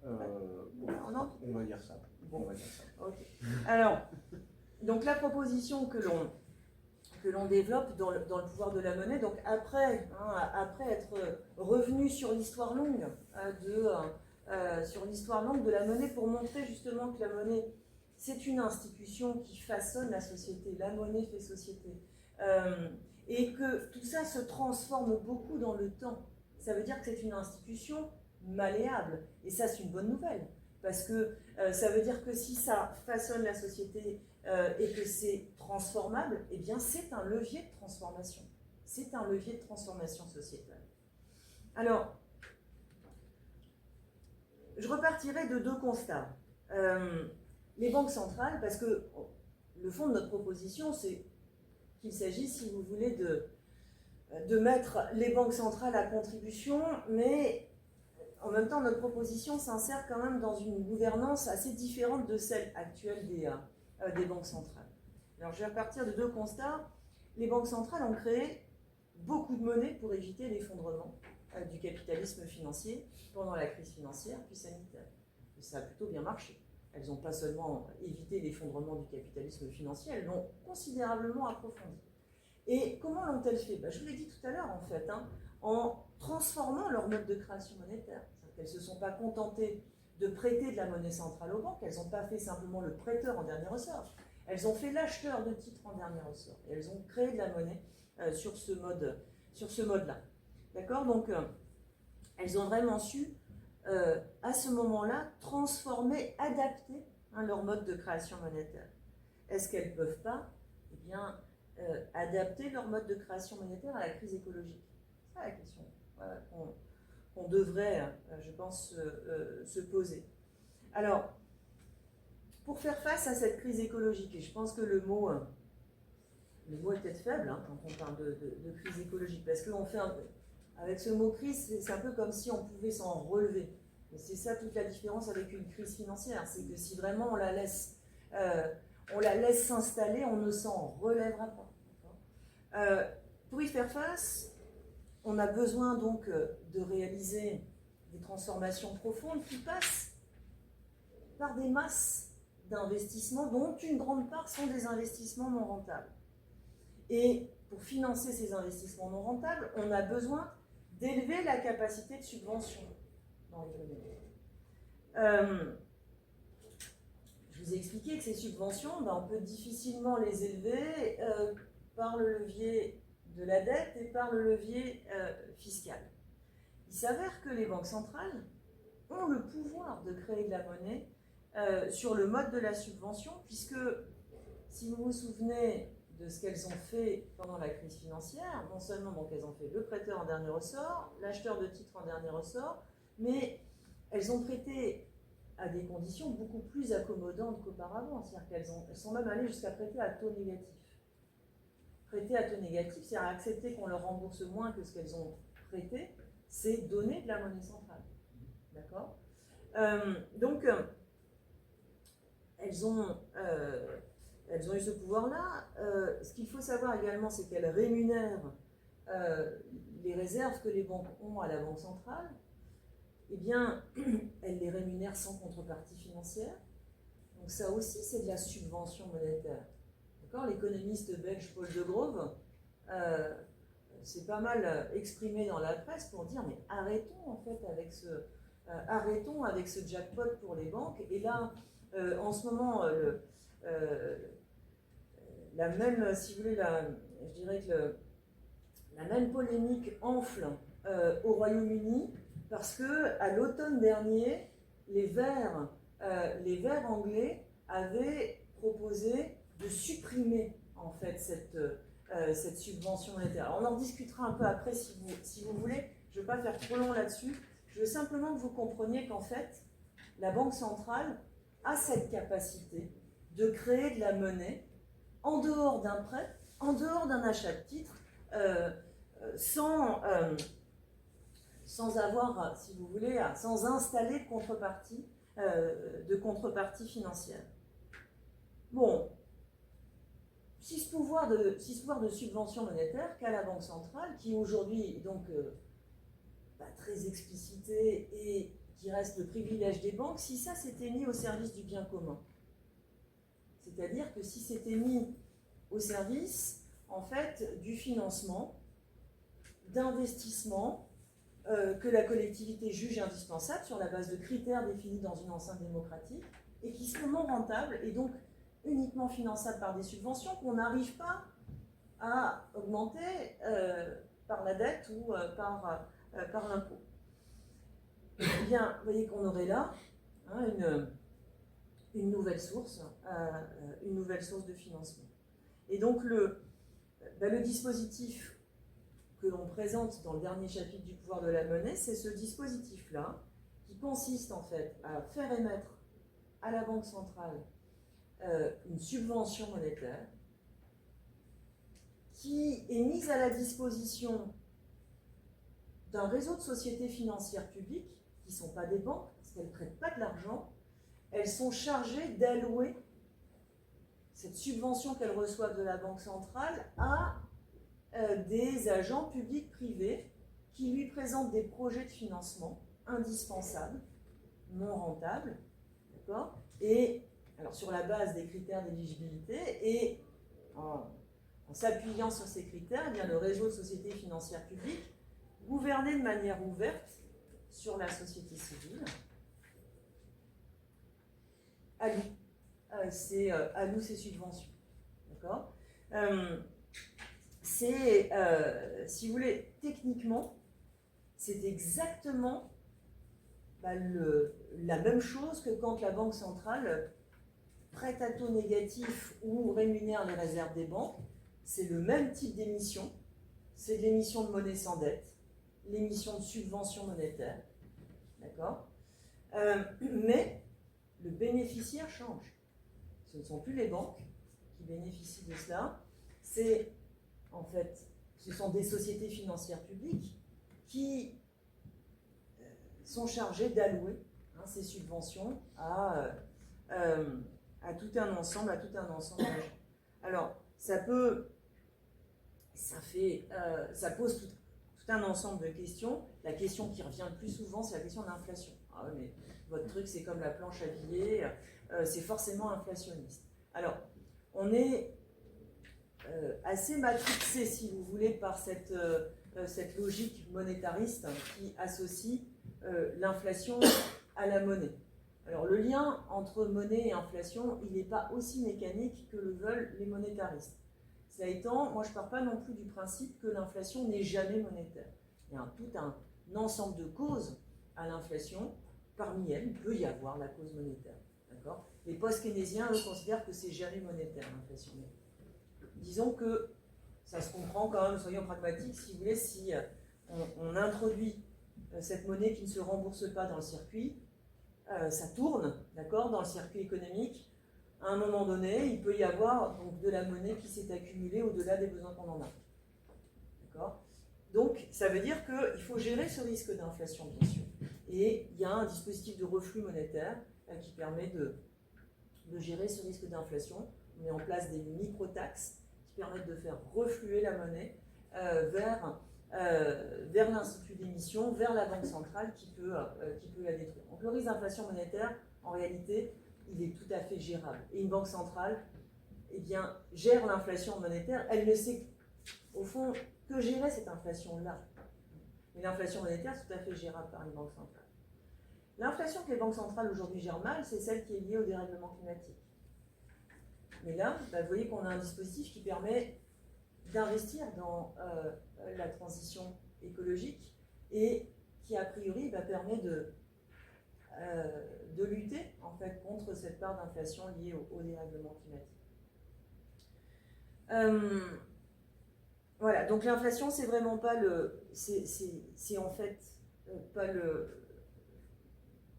Speaker 1: On va dire ça.
Speaker 2: Bon.
Speaker 1: On va dire ça.
Speaker 2: Okay. Alors, donc la proposition que l'on développe dans le pouvoir de la monnaie, donc après être revenu sur l'histoire longue de la monnaie pour montrer justement que la monnaie c'est une institution qui façonne la société, la monnaie fait société, et que tout ça se transforme beaucoup dans le temps. Ça veut dire que c'est une institution malléable, et ça c'est une bonne nouvelle, parce que ça veut dire que si ça façonne la société et que c'est transformable, eh bien c'est un levier de transformation. C'est un levier de transformation sociétale. Alors, je repartirai de 2 constats. Les banques centrales, parce que le fond de notre proposition, c'est qu'il s'agit, si vous voulez, de mettre les banques centrales à contribution, mais en même temps, notre proposition s'insère quand même dans une gouvernance assez différente de celle actuelle des banques centrales. Alors, je vais repartir de 2 constats. Les banques centrales ont créé beaucoup de monnaie pour éviter l'effondrement du capitalisme financier pendant la crise financière puis sanitaire. Et ça a plutôt bien marché. Elles n'ont pas seulement évité l'effondrement du capitalisme financier, elles l'ont considérablement approfondi. Et comment l'ont-elles fait? Je vous l'ai dit tout à l'heure, en fait, en transformant leur mode de création monétaire. Elles ne se sont pas contentées de prêter de la monnaie centrale aux banques, elles n'ont pas fait simplement le prêteur en dernier ressort, elles ont fait l'acheteur de titres en dernier ressort, et elles ont créé de la monnaie sur ce mode-là. D'accord? Donc, elles ont vraiment su, à ce moment-là, transformer, adapter leur mode de création monétaire. Est-ce qu'elles ne peuvent pas adapter leur mode de création monétaire à la crise écologique? C'est ça la question qu'on devrait, je pense, se poser. Alors, pour faire face à cette crise écologique, et je pense que le mot est peut-être faible quand on parle de crise écologique, parce qu'on fait avec ce mot crise, c'est un peu comme si on pouvait s'en relever. Et c'est ça toute la différence avec une crise financière, c'est que si vraiment on la laisse s'installer, on ne s'en relèvera pas. Pour y faire face, on a besoin donc de réaliser des transformations profondes qui passent par des masses d'investissements dont une grande part sont des investissements non rentables. Et pour financer ces investissements non rentables, on a besoin d'élever la capacité de subvention dans l'économie. Je vous ai expliqué que ces subventions, on peut difficilement les élever par le levier de la dette et par le levier fiscal. Il s'avère que les banques centrales ont le pouvoir de créer de la monnaie sur le mode de la subvention, puisque, si vous vous souvenez de ce qu'elles ont fait pendant la crise financière, non seulement donc elles ont fait le prêteur en dernier ressort, l'acheteur de titres en dernier ressort, mais elles ont prêté à des conditions beaucoup plus accommodantes qu'auparavant, c'est-à-dire qu'elles sont même allées jusqu'à prêter à taux négatif. Prêter à taux négatif, c'est-à-dire accepter qu'on leur rembourse moins que ce qu'elles ont prêté, c'est donner de la monnaie centrale. D'accord? Donc, elles ont eu ce pouvoir-là. Ce qu'il faut savoir également, c'est qu'elles rémunèrent les réserves que les banques ont à la Banque centrale. Eh bien, elles les rémunèrent sans contrepartie financière. Donc ça aussi, c'est de la subvention monétaire. D'accord? L'économiste belge Paul de Grove s'est pas mal exprimé dans la presse pour dire mais arrêtons en fait avec ce jackpot pour les banques. Et là, en ce moment, la même, si vous voulez, je dirais que la même polémique enfle au Royaume-Uni parce que à l'automne dernier, les Verts anglais avaient proposé de supprimer en fait cette subvention monétaire. Alors, on en discutera un peu après si vous voulez. Je ne veux pas faire trop long là-dessus. Je veux simplement que vous compreniez qu'en fait, la Banque centrale a cette capacité de créer de la monnaie en dehors d'un prêt, en dehors d'un achat de titre, sans avoir, si vous voulez, sans installer de contrepartie financière. Bon, si ce pouvoir de subvention monétaire qu'a la Banque centrale, qui aujourd'hui est donc très explicité et qui reste le privilège des banques, si ça s'était mis au service du bien commun, c'est-à-dire que si c'était mis au service, en fait, du financement, d'investissements que la collectivité juge indispensables sur la base de critères définis dans une enceinte démocratique et qui sont non rentables et donc uniquement finançables par des subventions qu'on n'arrive pas à augmenter par la dette ou par l'impôt. Eh bien, vous voyez qu'on aurait là une nouvelle source de financement. Et donc le dispositif que l'on présente dans le dernier chapitre du pouvoir de la monnaie, c'est ce dispositif-là qui consiste en fait à faire émettre à la Banque centrale une subvention monétaire qui est mise à la disposition d'un réseau de sociétés financières publiques qui ne sont pas des banques, parce qu'elles ne prêtent pas de l'argent, elles sont chargées d'allouer cette subvention qu'elles reçoivent de la Banque centrale à des agents publics privés qui lui présentent des projets de financement indispensables, non rentables, d'accord ? Et alors sur la base des critères d'éligibilité et en En s'appuyant sur ces critères, eh bien, le réseau de sociétés financières publiques, gouverné de manière ouverte sur la société civile, alloue ses subventions. D'accord ? Si vous voulez, techniquement, c'est exactement la même chose que quand la Banque centrale prête à taux négatif ou rémunère les réserves des banques. C'est le même type d'émission. C'est de l'émission de monnaie sans dette, l'émission de subvention monétaire. D'accord ? Mais le bénéficiaire change. Ce ne sont plus les banques qui bénéficient de cela. Ce sont des sociétés financières publiques qui sont chargées d'allouer ces subventions à tout un ensemble d'agents. Alors, ça pose tout un ensemble de questions. La question qui revient le plus souvent, c'est la question de l'inflation. Ah oui, mais votre truc, c'est comme la planche à billets, c'est forcément inflationniste. Alors, on est assez matrixé, si vous voulez, par cette logique monétariste qui associe l'inflation à la monnaie. Alors, le lien entre monnaie et inflation, il n'est pas aussi mécanique que le veulent les monétaristes. Cela étant, moi je ne pars pas non plus du principe que l'inflation n'est jamais monétaire. Il y a tout un ensemble de causes à l'inflation. Parmi elles, il peut y avoir la cause monétaire. D'accord ? Les post-keynésiens, eux, considèrent que c'est jamais monétaire, l'inflation. Disons que ça se comprend quand même, soyons pragmatiques, si vous voulez, si on introduit cette monnaie qui ne se rembourse pas dans le circuit, ça tourne, d'accord, dans le circuit économique. À un moment donné, il peut y avoir donc, de la monnaie qui s'est accumulée au-delà des besoins qu'on en a. D'accord ? Donc, ça veut dire qu'il faut gérer ce risque d'inflation, bien sûr. Et il y a un dispositif de reflux monétaire qui permet de gérer ce risque d'inflation. On met en place des micro-taxes qui permettent de faire refluer la monnaie vers l'institut d'émission, vers la banque centrale qui peut la détruire. Donc, le risque d'inflation monétaire, en réalité, il est tout à fait gérable. Et une banque centrale, gère l'inflation monétaire. Elle ne sait, au fond, que gérer cette inflation-là. Mais l'inflation monétaire, c'est tout à fait gérable par une banque centrale. L'inflation que les banques centrales aujourd'hui gèrent mal, c'est celle qui est liée au dérèglement climatique. Mais là, vous voyez qu'on a un dispositif qui permet d'investir dans la transition écologique et qui, a priori, permet de lutter en fait, contre cette part d'inflation liée au dérèglement climatique. Voilà, donc l'inflation, c'est vraiment pas c'est en fait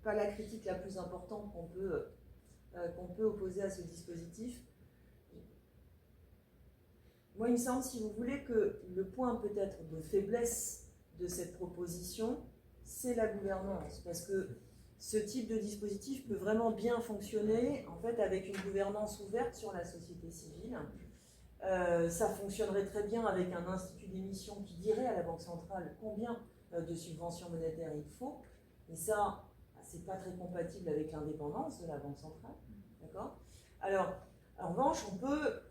Speaker 2: pas la critique la plus importante qu'on peut opposer à ce dispositif. Moi, il me semble, si vous voulez, que le point peut-être de faiblesse de cette proposition, c'est la gouvernance, parce que ce type de dispositif peut vraiment bien fonctionner en fait avec une gouvernance ouverte sur la société civile. Ça fonctionnerait très bien avec un institut d'émission qui dirait à la Banque centrale combien de subventions monétaires il faut. Et ça, c'est pas très compatible avec l'indépendance de la Banque centrale. D'accord ? Alors, en revanche, on peut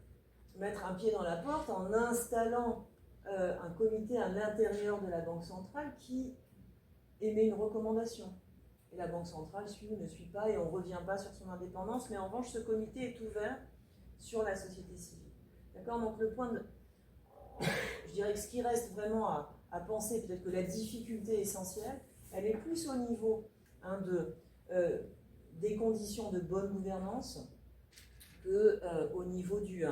Speaker 2: mettre un pied dans la porte en installant un comité à l'intérieur de la Banque centrale qui émet une recommandation. Et la Banque centrale suit ou ne suit pas et on ne revient pas sur son indépendance, mais en revanche, ce comité est ouvert sur la société civile. D'accord ? Donc le point de... Je dirais que ce qui reste vraiment à penser, peut-être que la difficulté essentielle, elle est plus au niveau des conditions de bonne gouvernance qu'au niveau du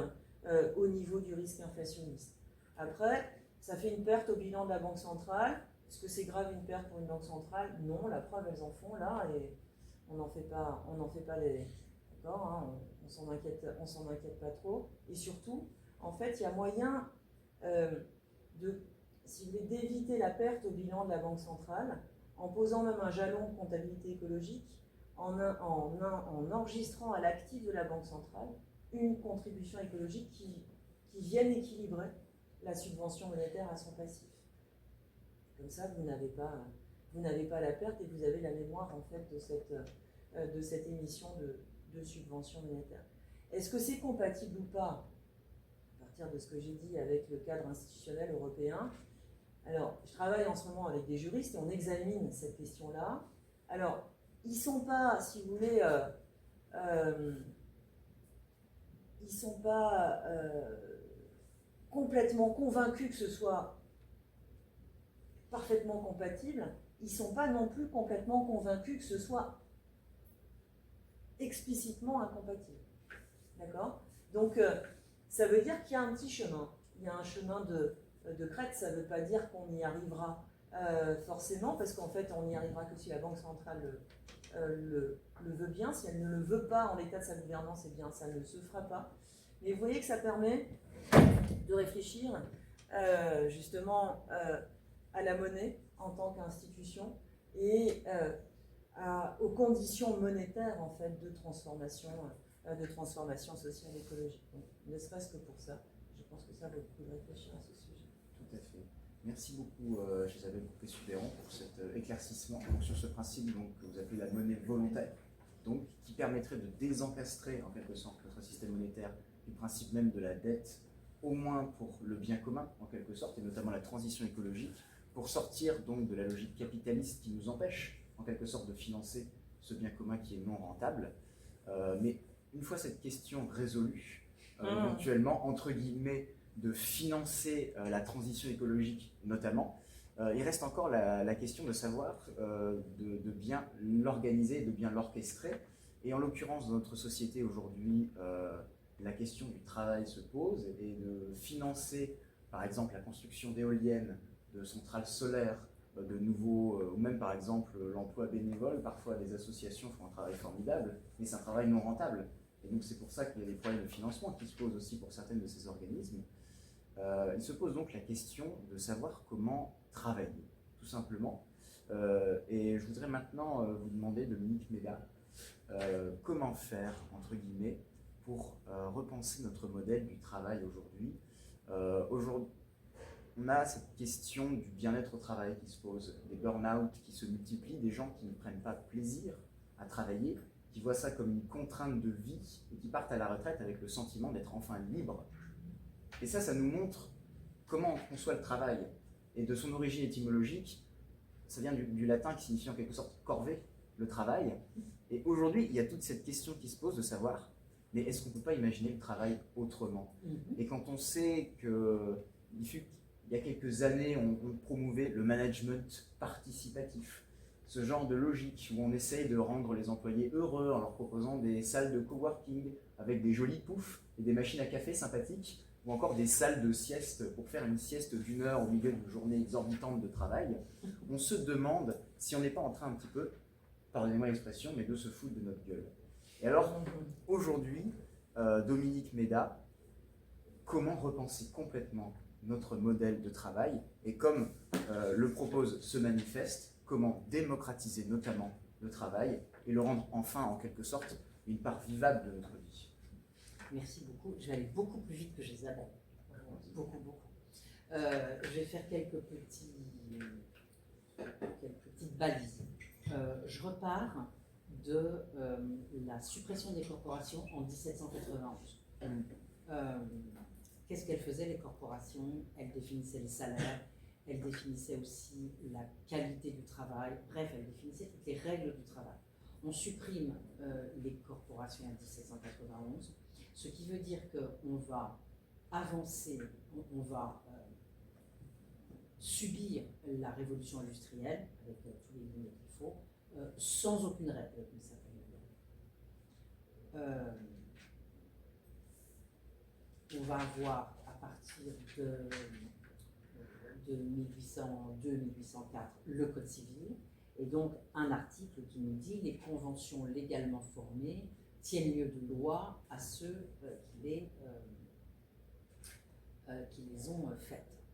Speaker 2: risque inflationniste. Après, ça fait une perte au bilan de la Banque centrale. Est-ce que c'est grave une perte pour une banque centrale ? Non, la preuve, elles en font là et on n'en fait pas les... D'accord, hein, on s'en inquiète pas trop. Et surtout, en fait, il y a moyen si vous voulez, d'éviter la perte au bilan de la Banque centrale en posant même un jalon de comptabilité écologique, en enregistrant à l'actif de la Banque centrale une contribution écologique qui vienne équilibrer la subvention monétaire à son passif. Comme ça, vous n'avez pas la perte et vous avez la mémoire en fait de cette émission de subvention monétaire. Est-ce que c'est compatible ou pas ? À partir de ce que j'ai dit avec le cadre institutionnel européen. Alors, je travaille en ce moment avec des juristes et on examine cette question-là. Alors, ils ne sont pas, si vous voulez, ils sont pas complètement convaincus que ce soit parfaitement compatible. Ils ne sont pas non plus complètement convaincus que ce soit explicitement incompatible. D'accord ? Donc, ça veut dire qu'il y a un petit chemin. Il y a un chemin de crête, ça ne veut pas dire qu'on y arrivera forcément, parce qu'en fait, on n'y arrivera que si la Banque centrale le veut bien. Si elle ne le veut pas en l'état de sa gouvernance, eh bien, ça ne se fera pas. Mais vous voyez que ça permet de réfléchir justement à la monnaie en tant qu'institution et aux conditions monétaires en fait de transformation sociale et écologique. Donc, ne serait-ce que pour ça, je pense que ça vaut le coup de réfléchir à ce sujet.
Speaker 1: Tout à fait. Merci beaucoup, Isabelle Coupé-Subéran, pour cet éclaircissement sur ce principe donc, que vous appelez la monnaie volontaire, donc, qui permettrait de désencastrer en quelque sorte notre système monétaire du principe même de la dette, au moins pour le bien commun en quelque sorte, et notamment la transition écologique, pour sortir donc de la logique capitaliste qui nous empêche en quelque sorte de financer ce bien commun qui est non rentable. Mais une fois cette question résolue, éventuellement, entre guillemets, de financer la transition écologique notamment, il reste encore la question de savoir de bien l'organiser, de bien l'orchestrer. Et en l'occurrence, dans notre société aujourd'hui, la question du travail se pose et de financer, par exemple, la construction d'éoliennes, de centrales solaires, de nouveaux, ou même par exemple l'emploi bénévole. Parfois, les associations font un travail formidable, mais c'est un travail non rentable. Et donc, c'est pour ça qu'il y a des problèmes de financement qui se posent aussi pour certaines de ces organismes. Il se pose donc la question de savoir comment travailler, tout simplement. Et je voudrais maintenant vous demander, Dominique Méda, comment faire, entre guillemets, pour repenser notre modèle du travail aujourd'hui. Aujourd'hui, on a cette question du bien-être au travail qui se pose, des burn-out qui se multiplient, des gens qui ne prennent pas plaisir à travailler, qui voient ça comme une contrainte de vie et qui partent à la retraite avec le sentiment d'être enfin libres. Et ça nous montre comment on conçoit le travail. Et de son origine étymologique, ça vient du latin qui signifie en quelque sorte corvée, le travail. Et aujourd'hui, il y a toute cette question qui se pose de savoir, mais est-ce qu'on ne peut pas imaginer le travail autrement ? Et quand on sait qu'il y a quelques années, on promouvait le management participatif, ce genre de logique où on essaye de rendre les employés heureux en leur proposant des salles de coworking avec des jolis poufs et des machines à café sympathiques, ou encore des salles de sieste pour faire une sieste d'1 heure au milieu d'une journée exorbitante de travail, on se demande si on n'est pas en train un petit peu, pardonnez-moi l'expression, mais de se foutre de notre gueule. Et alors, aujourd'hui, Dominique Méda, comment repenser complètement notre modèle de travail et comme le propose ce manifeste, comment démocratiser notamment le travail et le rendre enfin, en quelque sorte, une part vivable de notre vie.
Speaker 3: Merci beaucoup. Je vais aller beaucoup plus vite que Isabelle. Beaucoup. Je vais faire quelques petites balises. Je repars de la suppression des corporations en 1791. Qu'est-ce qu'elles faisaient, les corporations? Elles définissaient les salaires, elles définissaient aussi la qualité du travail, bref, elles définissaient toutes les règles du travail. On supprime les corporations en 1791, ce qui veut dire qu'on va avancer, on va subir la révolution industrielle, avec tous les lignes qu'il faut, sans aucune règle, comme ça s'appelle. On va avoir, à partir de 1802-1804, le Code civil, et donc un article qui nous dit « Les conventions légalement formées tiennent lieu de loi à ceux qui les ont faites ».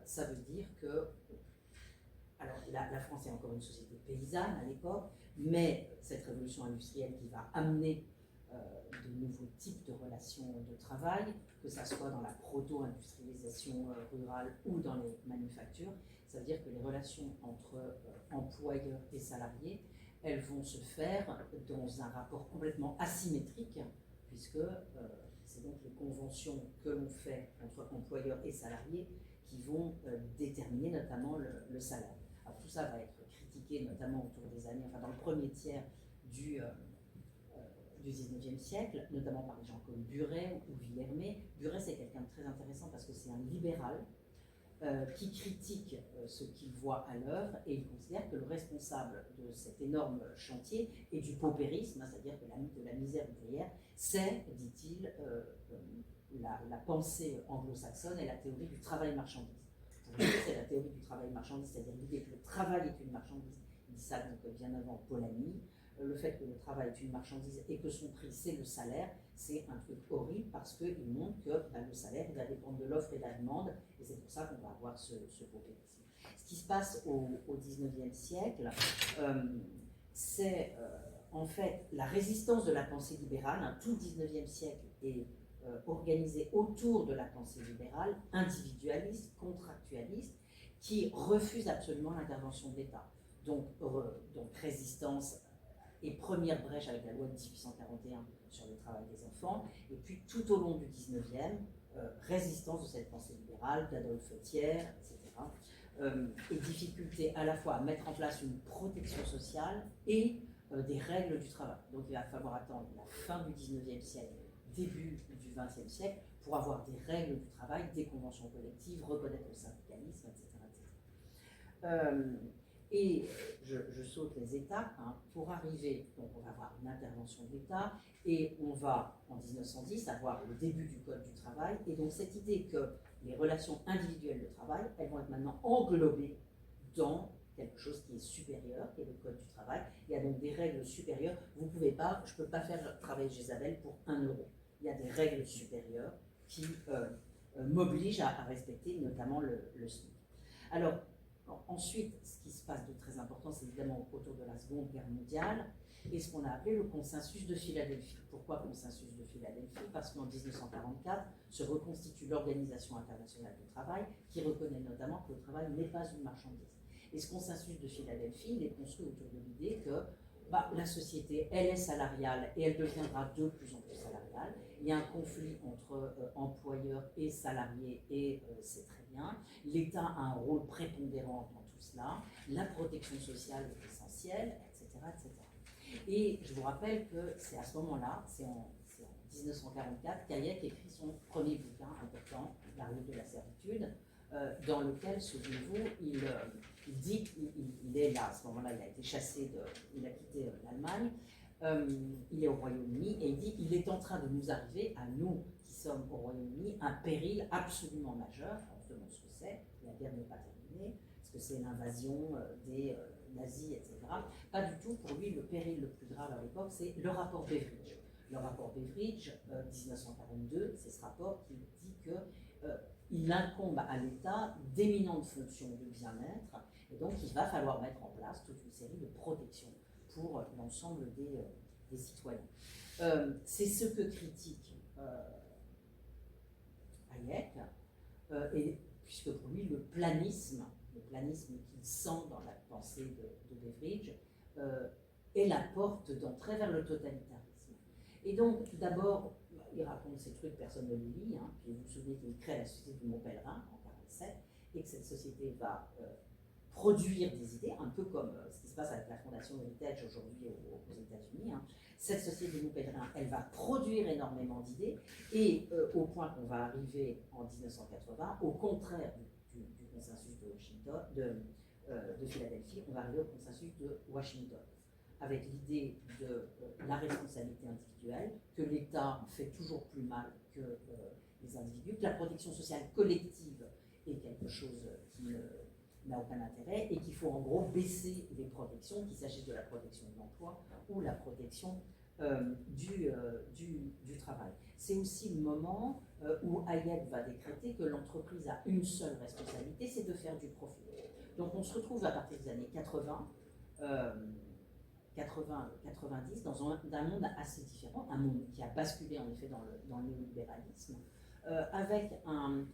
Speaker 3: Ça veut dire que, alors la France est encore une société paysanne à l'époque, mais cette révolution industrielle qui va amener de nouveaux types de relations de travail, que ça soit dans la proto-industrialisation rurale ou dans les manufactures, ça veut dire que les relations entre employeurs et salariés, elles vont se faire dans un rapport complètement asymétrique, puisque C'est donc les conventions que l'on fait entre employeurs et salariés qui vont déterminer notamment le salaire. Alors tout ça va être critiqué notamment autour des années, enfin dans le premier tiers du 19e siècle, notamment par des gens comme Buret ou Villermé. Buret, c'est quelqu'un de très intéressant parce que c'est un libéral qui critique ce qu'il voit à l'œuvre et il considère que le responsable de cet énorme chantier et du paupérisme, c'est-à-dire de la misère ouvrière, c'est, dit-il, la pensée anglo-saxonne et la théorie du travail-marchandise. Pour lui, c'est la théorie du travail-marchandise, c'est-à-dire l'idée que le travail est une marchandise. Il dit ça donc bien avant Polanyi. Le fait que le travail est une marchandise et que son prix c'est le salaire, c'est un truc horrible parce qu'il montre que le salaire va dépendre de l'offre et de la demande et c'est pour ça qu'on va avoir ce paupérisme. Ce qui se passe au 19e siècle, c'est en fait la résistance de la pensée libérale. Tout le 19e siècle est organisé autour de la pensée libérale, individualiste, contractualiste, qui refuse absolument l'intervention de l'État. Donc résistance et première brèche avec la loi de 1841 sur le travail des enfants, et puis tout au long du 19e, résistance de cette pensée libérale, d'Adolphe Thiers, etc., et difficulté à la fois à mettre en place une protection sociale et des règles du travail. Donc il va falloir attendre la fin du 19e siècle, début du 20e siècle, pour avoir des règles du travail, des conventions collectives, reconnaître le syndicalisme, etc. Et je saute les étapes pour arriver, donc on va avoir une intervention de l'État et on va en 1910 avoir le début du Code du travail et donc cette idée que les relations individuelles de travail, elles vont être maintenant englobées dans quelque chose qui est supérieur, qui est le Code du travail. Il y a donc des règles supérieures. Vous pouvez pas, je ne peux pas faire travailler Gisabelle pour 1 euro. Il y a des règles supérieures qui m'obligent à respecter notamment le SMIC. Alors, ensuite, ce qui se passe de très important, c'est évidemment autour de la Seconde Guerre mondiale et ce qu'on a appelé le consensus de Philadelphie. Pourquoi consensus de Philadelphie? Parce qu'en 1944 se reconstitue l'Organisation internationale du travail qui reconnaît notamment que le travail n'est pas une marchandise. Et ce consensus de Philadelphie, il est construit autour de l'idée que la société, elle est salariale et elle deviendra de plus en plus salariale. Il y a un conflit entre employeurs et salariés et c'est très bien. L'État a un rôle prépondérant dans tout cela. La protection sociale est essentielle, etc., etc. Et je vous rappelle que c'est à ce moment-là, c'est en 1944, qu'Hayek écrit son premier bouquin important, La lutte de la servitude, dans lequel, souvenez-vous, il dit qu'il est là, à ce moment-là, il a été chassé, il a quitté l'Allemagne, il est au Royaume-Uni et il dit il est en train de nous arriver, à nous qui sommes au Royaume-Uni, un péril absolument majeur. On se demande ce que c'est, la guerre n'est pas terminée, est-ce que c'est l'invasion des nazis, etc. Pas du tout, pour lui le péril le plus grave à l'époque c'est le rapport Beveridge. Le rapport Beveridge, 1942, c'est ce rapport qui dit qu'il incombe à l'État d'éminentes fonctions de bien-être et donc il va falloir mettre en place toute une série de protections pour l'ensemble des citoyens. C'est ce que critique Hayek, et puisque pour lui le planisme qu'il sent dans la pensée de Beveridge est la porte d'entrée vers le totalitarisme. Et donc d'abord, il raconte ces trucs, personne ne les lit, puis vous vous souvenez qu'il crée la société du Mont-Pèlerin en 1947, et que cette société va produire des idées, un peu comme ce qui se passe avec la Fondation Heritage aujourd'hui aux États-Unis. Cette société du Pèlerin, elle va produire énormément d'idées, et au point qu'on va arriver en 1980, au contraire du consensus de Washington, de Philadelphie, on va arriver au consensus de Washington, avec l'idée de la responsabilité individuelle, que l'État fait toujours plus mal que les individus, que la protection sociale collective est quelque chose qui n'a aucun intérêt et qu'il faut en gros baisser les protections, qu'il s'agisse de la protection de l'emploi ou la protection du travail. C'est aussi le moment où Hayek va décréter que l'entreprise a une seule responsabilité, c'est de faire du profit. Donc on se retrouve à partir des années 80-90 dans un monde assez différent, un monde qui a basculé en effet dans le néolibéralisme, avec un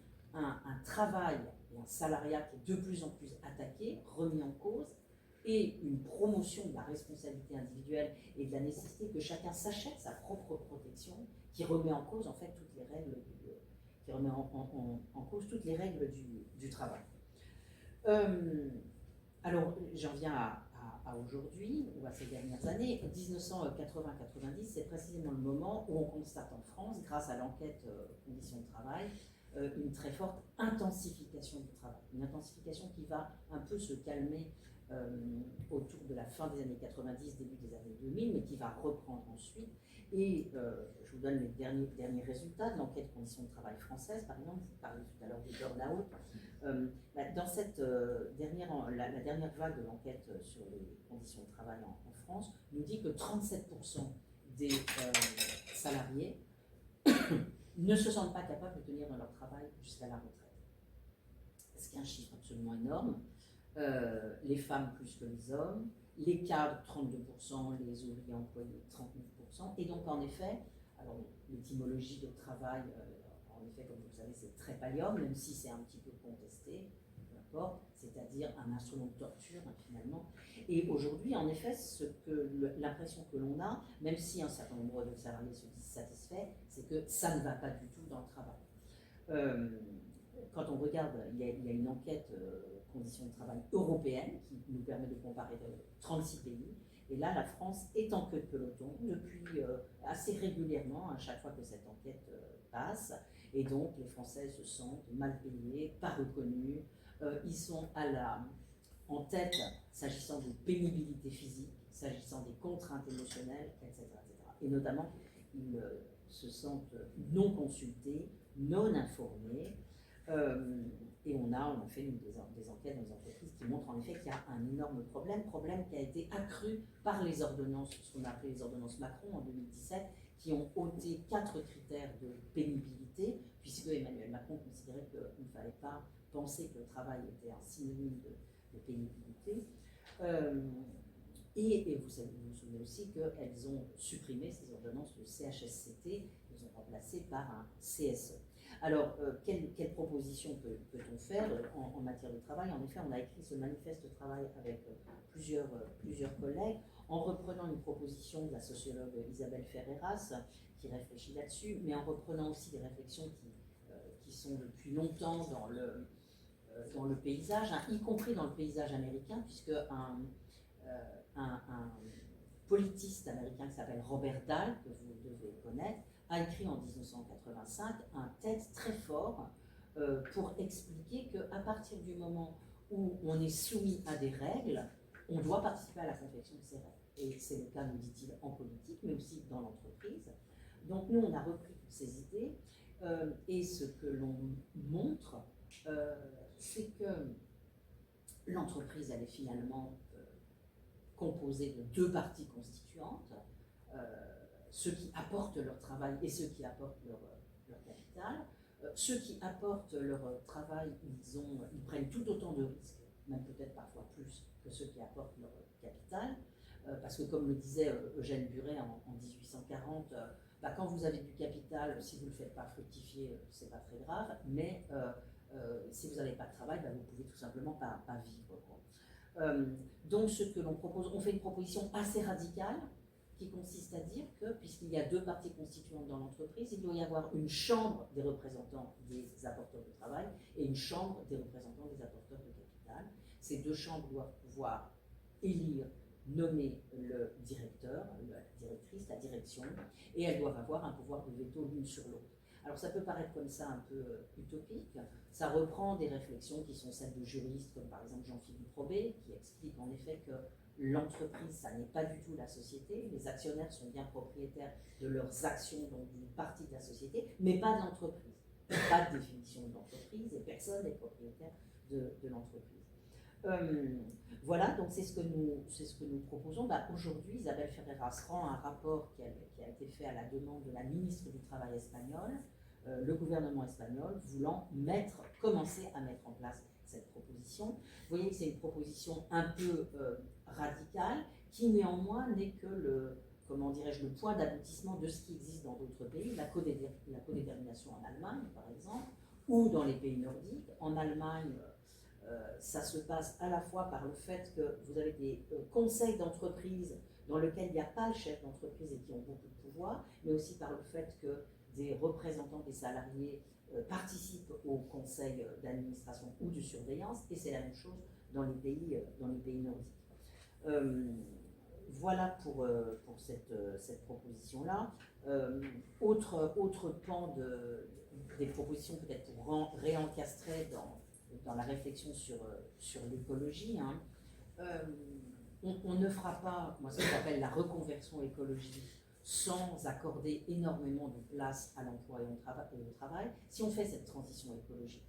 Speaker 3: travail et un salariat qui est de plus en plus attaqué, remis en cause, et une promotion de la responsabilité individuelle et de la nécessité que chacun s'achète sa propre protection, qui remet en cause en fait toutes les règles, qui remet en cause toutes les règles du travail. Alors, j'en viens à aujourd'hui, ou à ces dernières années. 1980-90, c'est précisément le moment où on constate en France, grâce à l'enquête conditions de travail, une très forte intensification du travail. Une intensification qui va un peu se calmer autour de la fin des années 90, début des années 2000, mais qui va reprendre ensuite. Et je vous donne les derniers résultats de l'enquête conditions de travail française, par exemple. Vous parliez tout à l'heure du burn-out. Dans cette la dernière vague de l'enquête sur les conditions de travail en France nous dit que 37% des salariés ne se sentent pas capables de tenir dans leur travail jusqu'à la retraite. Ce qui est un chiffre absolument énorme. Les femmes plus que les hommes, les cadres 32%, les ouvriers employés 39%. Et donc en effet, alors l'étymologie de travail, en effet, comme vous le savez, c'est trépalium, même si c'est un petit peu contesté, c'est-à-dire un instrument de torture finalement. Et aujourd'hui, en effet, l'impression que l'on a, même si un certain nombre de salariés se disent satisfaits, c'est que ça ne va pas du tout dans le travail. Quand on regarde, il y a une enquête conditions de travail européenne qui nous permet de comparer 36 pays. Et là, la France est en queue de peloton depuis assez régulièrement, à chaque fois que cette enquête passe. Et donc, les Français se sentent mal payés, pas reconnus. Ils sont en tête s'agissant de pénibilité physique, s'agissant des contraintes émotionnelles, etc. etc. Et notamment, ils se sentent non consultés, non informés. Et on a fait des enquêtes dans les entreprises qui montrent en effet qu'il y a un énorme problème qui a été accru par les ordonnances, ce qu'on a appelé les ordonnances Macron en 2017, qui ont ôté 4 critères de pénibilité, puisque Emmanuel Macron considérait qu'il ne fallait pas penser que le travail était un synonyme de pénibilité. Et vous vous souvenez aussi qu'elles ont supprimé ces ordonnances, le CHSCT, les ont remplacées par un CSE. Alors, quelle proposition peut-on faire en matière de travail? En effet, on a écrit ce manifeste de travail avec plusieurs collègues, en reprenant une proposition de la sociologue Isabelle Ferreras, qui réfléchit là-dessus, mais en reprenant aussi des réflexions qui sont depuis longtemps dans le paysage, y compris dans le paysage américain, puisque un politiste américain qui s'appelle Robert Dahl, que vous devez connaître, a écrit en 1985 un texte très fort pour expliquer qu'à partir du moment où on est soumis à des règles, on doit participer à la confection de ces règles. Et c'est le cas, nous dit-il, en politique, mais aussi dans l'entreprise. Donc nous, on a repris toutes ces idées, et ce que l'on montre, c'est que l'entreprise, elle est finalement composée de 2 parties constituantes, ceux qui apportent leur travail et ceux qui apportent leur capital. Ceux qui apportent leur travail, ils prennent tout autant de risques, même peut-être parfois plus que ceux qui apportent leur capital, parce que comme le disait Eugène Buret en 1840, quand vous avez du capital, si vous ne le faites pas fructifier, c'est pas très grave, mais si vous n'avez pas de travail, vous pouvez tout simplement pas vivre. Donc ce que l'on propose, on fait une proposition assez radicale, qui consiste à dire que, puisqu'il y a 2 parties constituantes dans l'entreprise, il doit y avoir une chambre des représentants des apporteurs de travail et une chambre des représentants des apporteurs de capital. Ces 2 chambres doivent pouvoir élire, nommer le directeur, la directrice, la direction, et elles doivent avoir un pouvoir de veto l'une sur l'autre. Alors ça peut paraître comme ça un peu utopique, ça reprend des réflexions qui sont celles de juristes, comme par exemple Jean-Philippe Robé, qui explique en effet que l'entreprise, ça n'est pas du tout la société. Les actionnaires sont bien propriétaires de leurs actions, donc d'une partie de la société, mais pas de l'entreprise. Pas de définition de l'entreprise et personne n'est propriétaire de l'entreprise. Voilà, donc c'est ce que nous proposons. Aujourd'hui, Isabelle Ferreras rend un rapport qui a été fait à la demande de la ministre du Travail espagnole, le gouvernement espagnol voulant commencer à mettre en place cette proposition. Vous voyez que c'est une proposition un peu radicale, qui néanmoins n'est que le point d'aboutissement de ce qui existe dans d'autres pays, la codétermination en Allemagne par exemple, ou dans les pays nordiques. En Allemagne, ça se passe à la fois par le fait que vous avez des conseils d'entreprise dans lesquels il n'y a pas le chef d'entreprise et qui ont beaucoup de pouvoir, mais aussi par le fait que des représentants des salariés participent au conseil d'administration ou de surveillance, et c'est la même chose dans les pays nordiques. Voilà pour cette proposition-là. Autre pan des propositions peut-être pour réencastrer dans la réflexion sur l'écologie, hein. On ne fera pas, moi, ce que j'appelle la reconversion écologique sans accorder énormément de place à l'emploi et au travail. Si on fait cette transition écologique,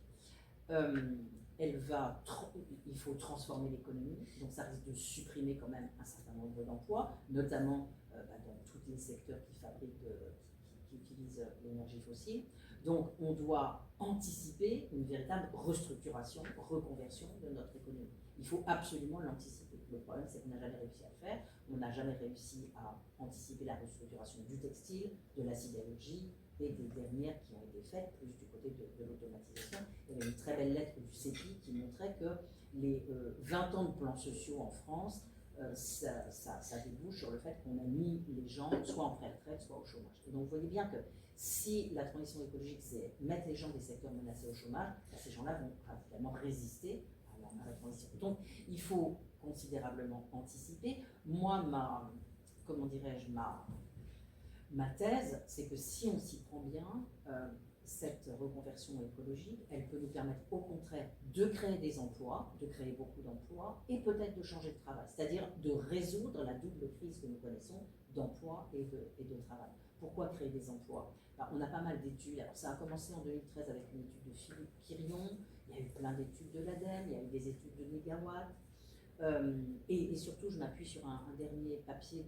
Speaker 3: il faut transformer l'économie, donc ça risque de supprimer quand même un certain nombre d'emplois, notamment dans tous les secteurs qui utilisent l'énergie fossile. Donc on doit anticiper une véritable restructuration, reconversion de notre économie. Il faut absolument l'anticiper. Le problème, c'est qu'on n'a jamais réussi à le faire. On n'a jamais réussi à anticiper la restructuration du textile, de la sidérurgie et des dernières qui ont été faites, plus du côté de l'automatisation. Il y avait une très belle lettre du CEPI qui montrait que les 20 ans de plans sociaux en France, ça débouche sur le fait qu'on a mis les gens soit en pré-retraite, soit au chômage. Et donc vous voyez bien que si la transition écologique, c'est mettre les gens des secteurs menacés au chômage, ces gens-là vont radicalement résister à la transition. Donc il faut considérablement anticiper. Moi, ma thèse, c'est que si on s'y prend bien, cette reconversion écologique, elle peut nous permettre au contraire de créer des emplois, de créer beaucoup d'emplois et peut-être de changer de travail, c'est-à-dire de résoudre la double crise que nous connaissons d'emploi et de travail. Pourquoi créer des emplois? On a pas mal d'études. Alors ça a commencé en 2013 avec une étude de Philippe Quirion, il y a eu plein d'études de l'ADEME, il y a eu des études de Négawatt. Et surtout, je m'appuie sur un dernier papier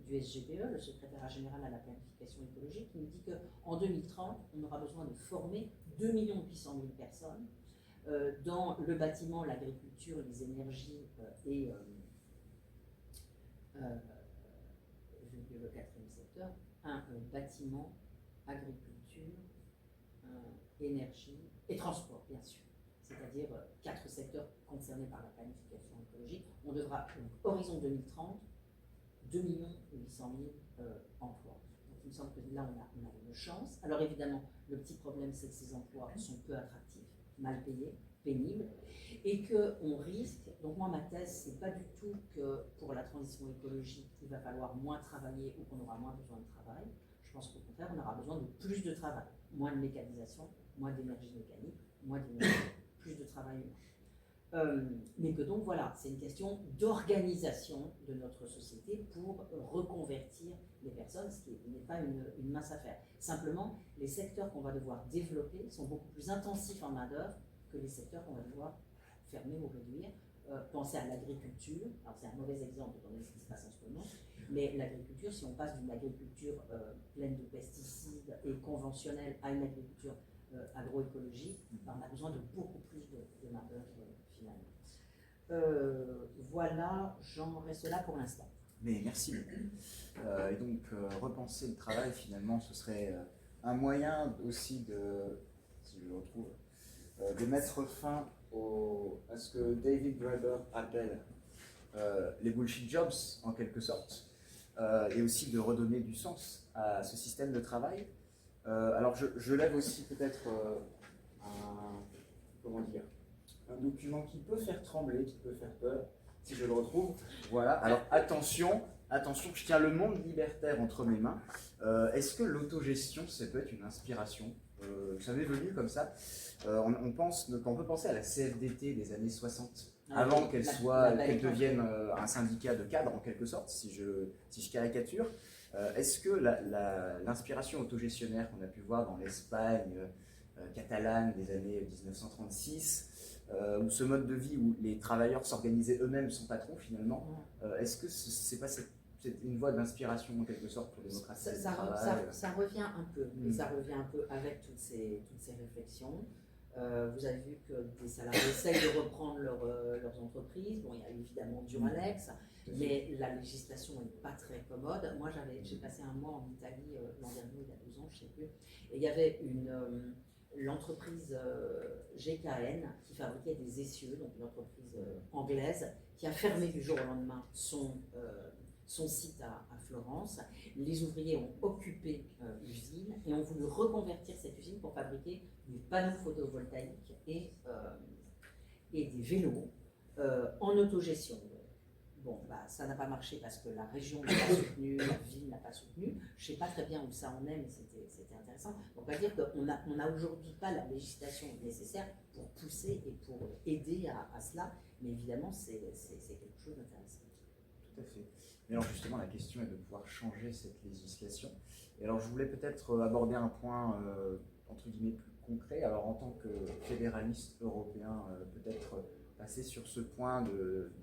Speaker 3: du SGPE, le secrétaire général à la planification écologique, qui nous dit qu'en 2030, on aura besoin de former 2 800 000 personnes dans le bâtiment, l'agriculture, les énergies et le quatrième secteur, bâtiment, agriculture, énergie et transport, bien sûr. C'est-à-dire 4 secteurs concernés par la planification écologique. On devra, horizon 2030, 2 800 000 emplois. Donc il me semble que là, on a une chance. Alors évidemment, le petit problème, c'est que ces emplois sont peu attractifs, mal payés, pénibles, et qu'on risque, donc moi ma thèse, c'est pas du tout que pour la transition écologique, il va falloir moins travailler ou qu'on aura moins besoin de travail. Je pense qu'au contraire, on aura besoin de plus de travail, moins de mécanisation, moins d'énergie mécanique, moins d'énergie, plus de travail humain. Mais que donc voilà, c'est une question d'organisation de notre société pour reconvertir les personnes, ce qui n'est pas une mince affaire. Simplement, les secteurs qu'on va devoir développer sont beaucoup plus intensifs en main-d'œuvre que les secteurs qu'on va devoir fermer ou réduire. Pensez à l'agriculture, alors c'est un mauvais exemple dans ce qui se passe en ce moment, mais l'agriculture, si on passe d'une agriculture pleine de pesticides et conventionnelle à une agriculture agroécologique, on a besoin de beaucoup plus de main-d'œuvre finalement. Voilà, j'en reste là pour l'instant.
Speaker 1: Mais merci beaucoup. Et donc, repenser le travail, finalement, ce serait un moyen aussi si je le retrouve, de mettre fin à ce que David Graeber appelle les bullshit jobs, en quelque sorte, et aussi de redonner du sens à ce système de travail. Alors, je lève aussi peut-être un document qui peut faire trembler, qui peut faire peur, si je le retrouve. Voilà, alors attention, je tiens le monde libertaire entre mes mains. Est-ce que l'autogestion, ça peut être une inspiration? Ça m'est venu comme ça. On peut penser à la CFDT des années 60, avant qu'elle devienne un syndicat de cadres en quelque sorte, si je caricature. Est-ce que l'inspiration autogestionnaire qu'on a pu voir dans l'Espagne catalane des années 1936, ou ce mode de vie où les travailleurs s'organisaient eux-mêmes, son patron finalement, est-ce que c'est pas c'est une voie d'inspiration en quelque sorte pour démocratiser le travail?
Speaker 3: Ça revient un peu, et ça revient un peu avec toutes ces réflexions. Vous avez vu que des salariés essayent de reprendre leurs entreprises. Bon, il y a évidemment Duralex, mais la législation n'est pas très commode. Moi, j'ai passé un mois en Italie l'an dernier, il y a 2 ans, je ne sais plus, et il y avait l'entreprise GKN qui fabriquait des essieux, donc une entreprise anglaise, qui a fermé du jour au lendemain son site à Florence. Les ouvriers ont occupé l'usine et ont voulu reconvertir cette usine pour fabriquer des panneaux photovoltaïques et des vélos en autogestion. Bon, ça n'a pas marché parce que la région n'a pas soutenu, la ville n'a pas soutenu. Je ne sais pas très bien où ça en est, mais c'était intéressant. Donc, on va dire qu'on n'a aujourd'hui pas la législation nécessaire pour pousser et pour aider à cela, mais évidemment, c'est quelque chose d'intéressant.
Speaker 1: Tout à fait. Mais alors justement, la question est de pouvoir changer cette législation. Et alors, je voulais peut-être aborder un point, entre guillemets, plus concret. Alors, en tant que fédéraliste européen, peut-être passer sur ce point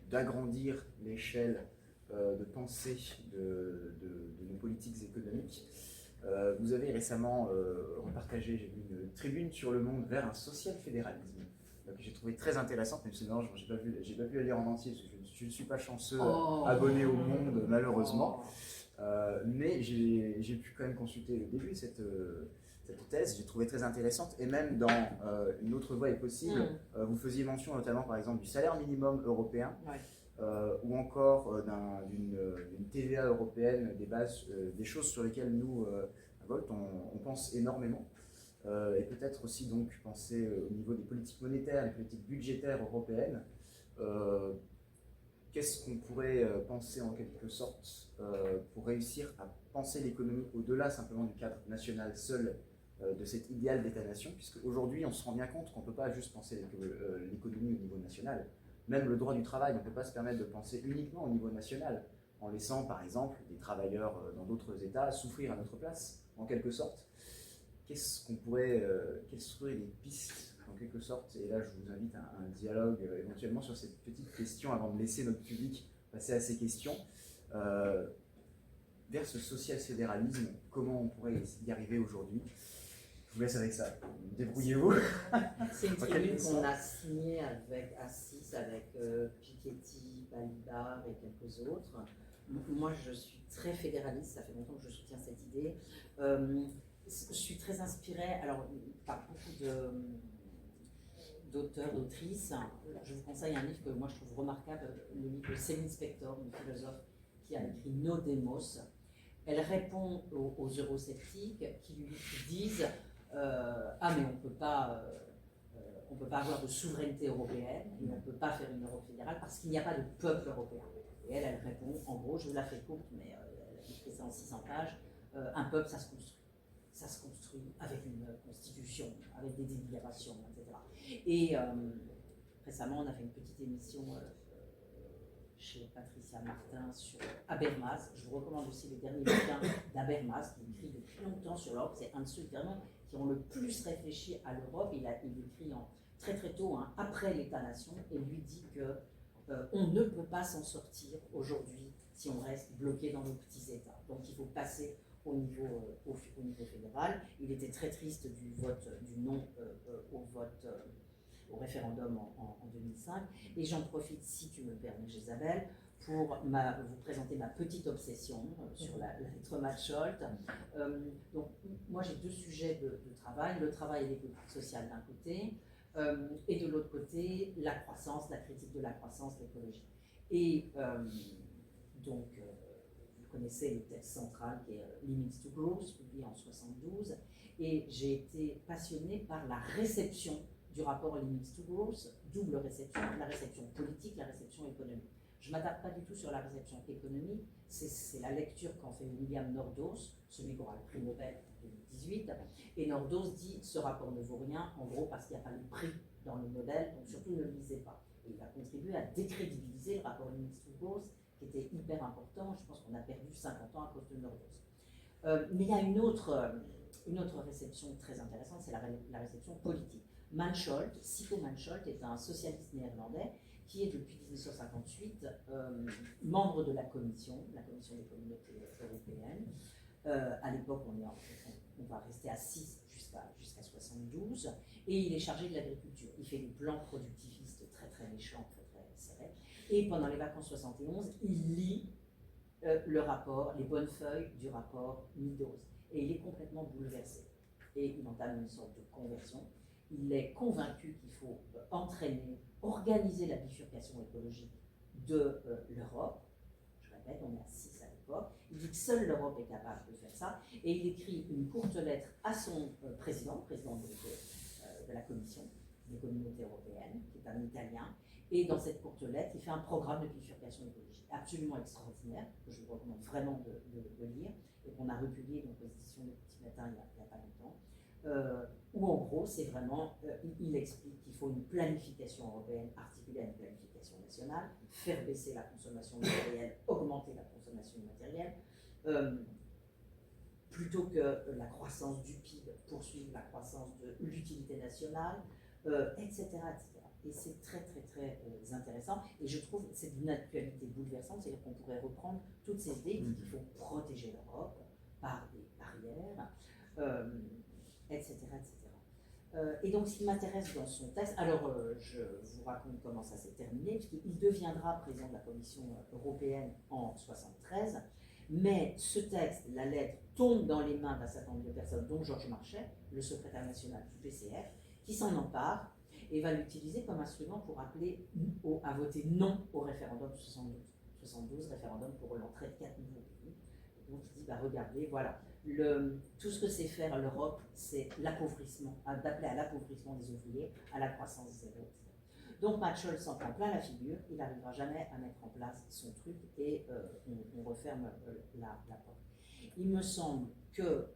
Speaker 1: d'agrandir l'échelle de pensée de nos politiques économiques. Vous avez récemment repartagé, j'ai vu une tribune sur Le Monde vers un social fédéralisme que j'ai trouvé très intéressante, même si non, j'ai pas pu la lire en entier parce que je ne suis pas chanceux abonné au Monde malheureusement. Mais j'ai pu quand même consulter le début de cette thèse, j'ai trouvé très intéressante, et même dans une autre voie est possible, vous faisiez mention notamment par exemple du salaire minimum européen, ou encore d'une TVA européenne, des choses sur lesquelles nous, à Volt, on pense énormément, et peut-être aussi donc penser au niveau des politiques monétaires, des politiques budgétaires européennes. Qu'est-ce qu'on pourrait penser en quelque sorte pour réussir à penser l'économie au-delà simplement du cadre national seul de cet idéal d'État-nation, puisque aujourd'hui on se rend bien compte qu'on ne peut pas juste penser l'économie au niveau national. Même le droit du travail, on ne peut pas se permettre de penser uniquement au niveau national, en laissant par exemple des travailleurs dans d'autres États souffrir à notre place, en quelque sorte. Quelles seraient les pistes en quelque sorte, et là je vous invite à un dialogue éventuellement sur cette petite question avant de laisser notre public passer à ces questions, vers ce social-fédéralisme, comment on pourrait y arriver aujourd'hui? Je vous laisse avec ça, débrouillez-vous.
Speaker 3: C'est une tribune qu'on a signée avec Assis, avec Piketty, Balibar et quelques autres. Moi je suis très fédéraliste, ça fait longtemps que je soutiens cette idée. Je suis très inspirée par beaucoup d'auteurs, d'autrices. Je vous conseille un livre que moi je trouve remarquable, le livre de Céline Spector, une philosophe qui a écrit Nos Démos. Elle répond aux eurosceptiques qui lui disent mais on peut pas avoir de souveraineté européenne et on ne peut pas faire une Europe fédérale parce qu'il n'y a pas de peuple européen. Et elle répond, en gros, je vous la fais courte, mais elle a écrit ça en 600 pages, un peuple, ça se construit. Ça se construit avec une constitution, avec des délibérations, etc. Et récemment, on a fait une petite émission chez Patricia Martin sur Habermas. Je vous recommande aussi le dernier bouquin d'Habermas, qui écrit depuis longtemps sur l'Europe. C'est un de ceux vraiment qui ont le plus réfléchi à l'Europe. Il écrit très très tôt, après l'État-nation, et lui dit qu'on ne peut pas s'en sortir aujourd'hui si on reste bloqué dans nos petits États. Donc il faut passer au niveau fédéral. Il était très triste du non au référendum en 2005. Et j'en profite, si tu me permets, Isabelle, pour vous présenter ma petite obsession sur la lettre Mansholt. Donc, moi, j'ai deux sujets de travail, le travail et les politiques sociales d'un côté, et de l'autre côté, la croissance, la critique de la croissance, l'écologie. Et donc, vous connaissez le texte central qui est Limits to Growth, publié en 1972, et j'ai été passionnée par la réception du rapport Limits to Growth, double réception, la réception politique, la réception économique. Je ne m'attarde pas du tout sur la réception économique, c'est la lecture qu'en fait William Nordhaus, celui qui aura le prix Nobel en 2018, et Nordhaus dit ce rapport ne vaut rien, en gros parce qu'il n'y a pas de prix dans le Nobel, donc surtout ne le lisez pas. Et il a contribué à décrédibiliser le rapport Limits to Growth, qui était hyper important. Je pense qu'on a perdu 50 ans à cause de Nordhaus. Mais il y a une autre réception très intéressante, c'est la réception politique. Mansholt, Sipho Mansholt, est un socialiste néerlandais qui est depuis 1958 membre de la Commission des communautés européennes. À l'époque, on va rester à 6 jusqu'à 72, et il est chargé de l'agriculture. Il fait des plans productivistes très très méchants, très très serrés. Et pendant les vacances 71, il lit le rapport, les bonnes feuilles du rapport Meadows. Et il est complètement bouleversé. et il entame une sorte de conversion. Il est convaincu qu'il faut entraîner, organiser la bifurcation écologique de l'Europe. Je répète, on est à 6 à l'époque. Il dit que seule l'Europe est capable de faire ça. Et il écrit une courte lettre à son président de la Commission des communautés européennes, qui est un Italien. Et dans cette courte lettre, il fait un programme de bifurcation écologique absolument extraordinaire, que je vous recommande vraiment de lire, et qu'on a republié donc, aux éditions de Petit Matin il n'y a pas longtemps. Où en gros, c'est vraiment, il explique qu'il faut une planification européenne articulée à une planification nationale, faire baisser la consommation matérielle, augmenter la consommation matérielle, plutôt que la croissance du PIB, poursuivre la croissance de l'utilité nationale, etc., etc. Et c'est très, très, très intéressant. Et je trouve que c'est d'une actualité bouleversante, c'est-à-dire qu'on pourrait reprendre toutes ces idées qu'il faut protéger l'Europe par des barrières, etc., etc. Et donc, ce qui m'intéresse dans son texte, alors je vous raconte comment ça s'est terminé, puisqu'il deviendra président de la Commission européenne en 1973, mais ce texte, la lettre, tombe dans les mains d'un certain nombre de personnes, dont Georges Marchais, le secrétaire national du PCF, qui s'en empare et va l'utiliser comme instrument pour appeler à voter non au référendum de 72, référendum pour l'entrée de 4 nouveaux pays. Et donc il dit, regardez, voilà, tout ce que c'est faire l'Europe, c'est l'appauvrissement, d'appeler à l'appauvrissement des ouvriers, à la croissance zéro, etc. Donc Matt Scholz s'en prend plein la figure, il n'arrivera jamais à mettre en place son truc et on referme la porte. Il me semble que,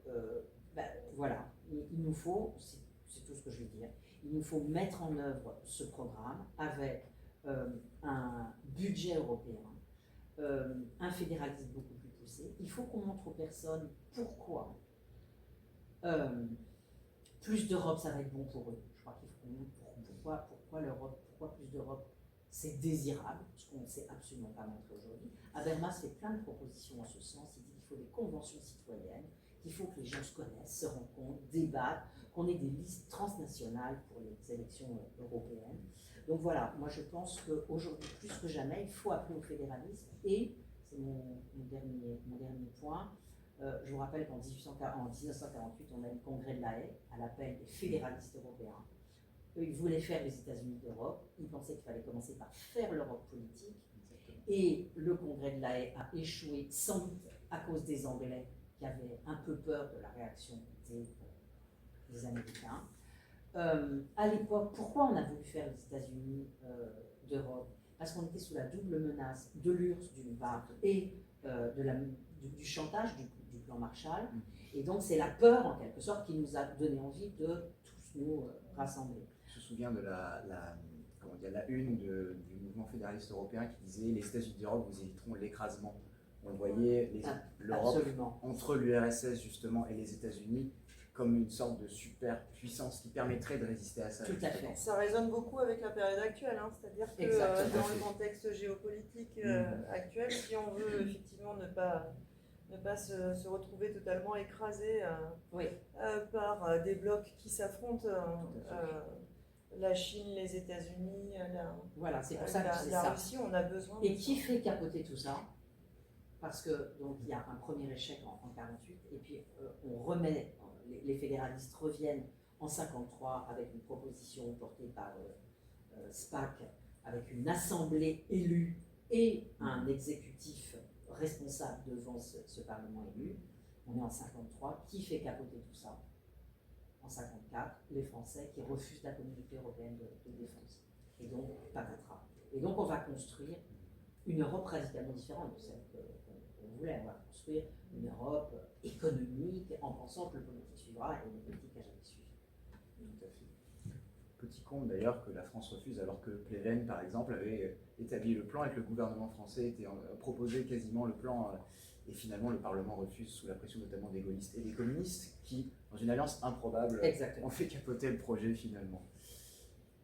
Speaker 3: voilà, il nous faut, c'est tout ce que je vais dire, il nous faut mettre en œuvre ce programme avec un budget européen, un fédéralisme beaucoup plus poussé. Il faut qu'on montre aux personnes pourquoi plus d'Europe, ça va être bon pour eux. Je crois qu'il faut qu'on montre pourquoi l'Europe, pourquoi plus d'Europe, c'est désirable, ce qu'on ne sait absolument pas montrer aujourd'hui. Habermas fait plein de propositions en ce sens. Il dit qu'il faut des conventions citoyennes, qu'il faut que les gens se connaissent, se rencontrent, débattent, qu'on ait des listes transnationales pour les élections européennes. Donc voilà, moi je pense qu'aujourd'hui, plus que jamais, il faut appeler au fédéralisme. Et, c'est mon dernier point, je vous rappelle qu'en 1948, on a eu le congrès de La Haye à l'appel des fédéralistes européens. Eux, ils voulaient faire les États-Unis d'Europe. Ils pensaient qu'il fallait commencer par faire l'Europe politique. Et le congrès de La Haye a échoué, sans doute à cause des Anglais qui avaient un peu peur de la réaction des Américains. À l'époque, pourquoi on a voulu faire les États-Unis d'Europe? Parce qu'on était sous la double menace de l'URSS d'une part et du chantage du plan Marshall. Et donc c'est la peur en quelque sorte qui nous a donné envie de tous nous rassembler.
Speaker 1: Je me souviens de la une du mouvement fédéraliste européen qui disait les États-Unis d'Europe vous éviteront l'écrasement. On voyait l'Europe entre l'URSS justement et les États-Unis comme une sorte de super puissance qui permettrait de résister à ça.
Speaker 3: Tout à fait.
Speaker 2: Ça résonne beaucoup avec la période actuelle, hein, c'est-à-dire que dans le contexte géopolitique actuel, si on veut effectivement ne pas se retrouver totalement écrasé par des blocs qui s'affrontent, la Chine, les États-Unis,
Speaker 3: c'est pour ça que c'est
Speaker 2: la Russie, on a besoin
Speaker 3: de ça. Et qui fait capoter tout ça? Parce que donc il y a un premier échec en 1948 et puis on remet, les fédéralistes reviennent en 1953 avec une proposition portée par SPAC, avec une assemblée élue et un exécutif responsable devant ce Parlement élu. On est en 1953. Qui fait capoter tout ça? En 1954, les Français qui refusent la communauté européenne de défense. Et donc, patatras. Et donc, on va construire une Europe radicalement différente de celle qu'on voulait. On va construire une Europe économique en pensant que le politique suivra et le politique n'a jamais suivi.
Speaker 1: Tout à fait. Petit compte d'ailleurs que la France refuse, alors que Pleven, par exemple, avait établi le plan et que le gouvernement français était proposé quasiment le plan. Et finalement, le Parlement refuse, sous la pression notamment des gaullistes et des communistes, qui, dans une alliance improbable, ont fait capoter le projet finalement.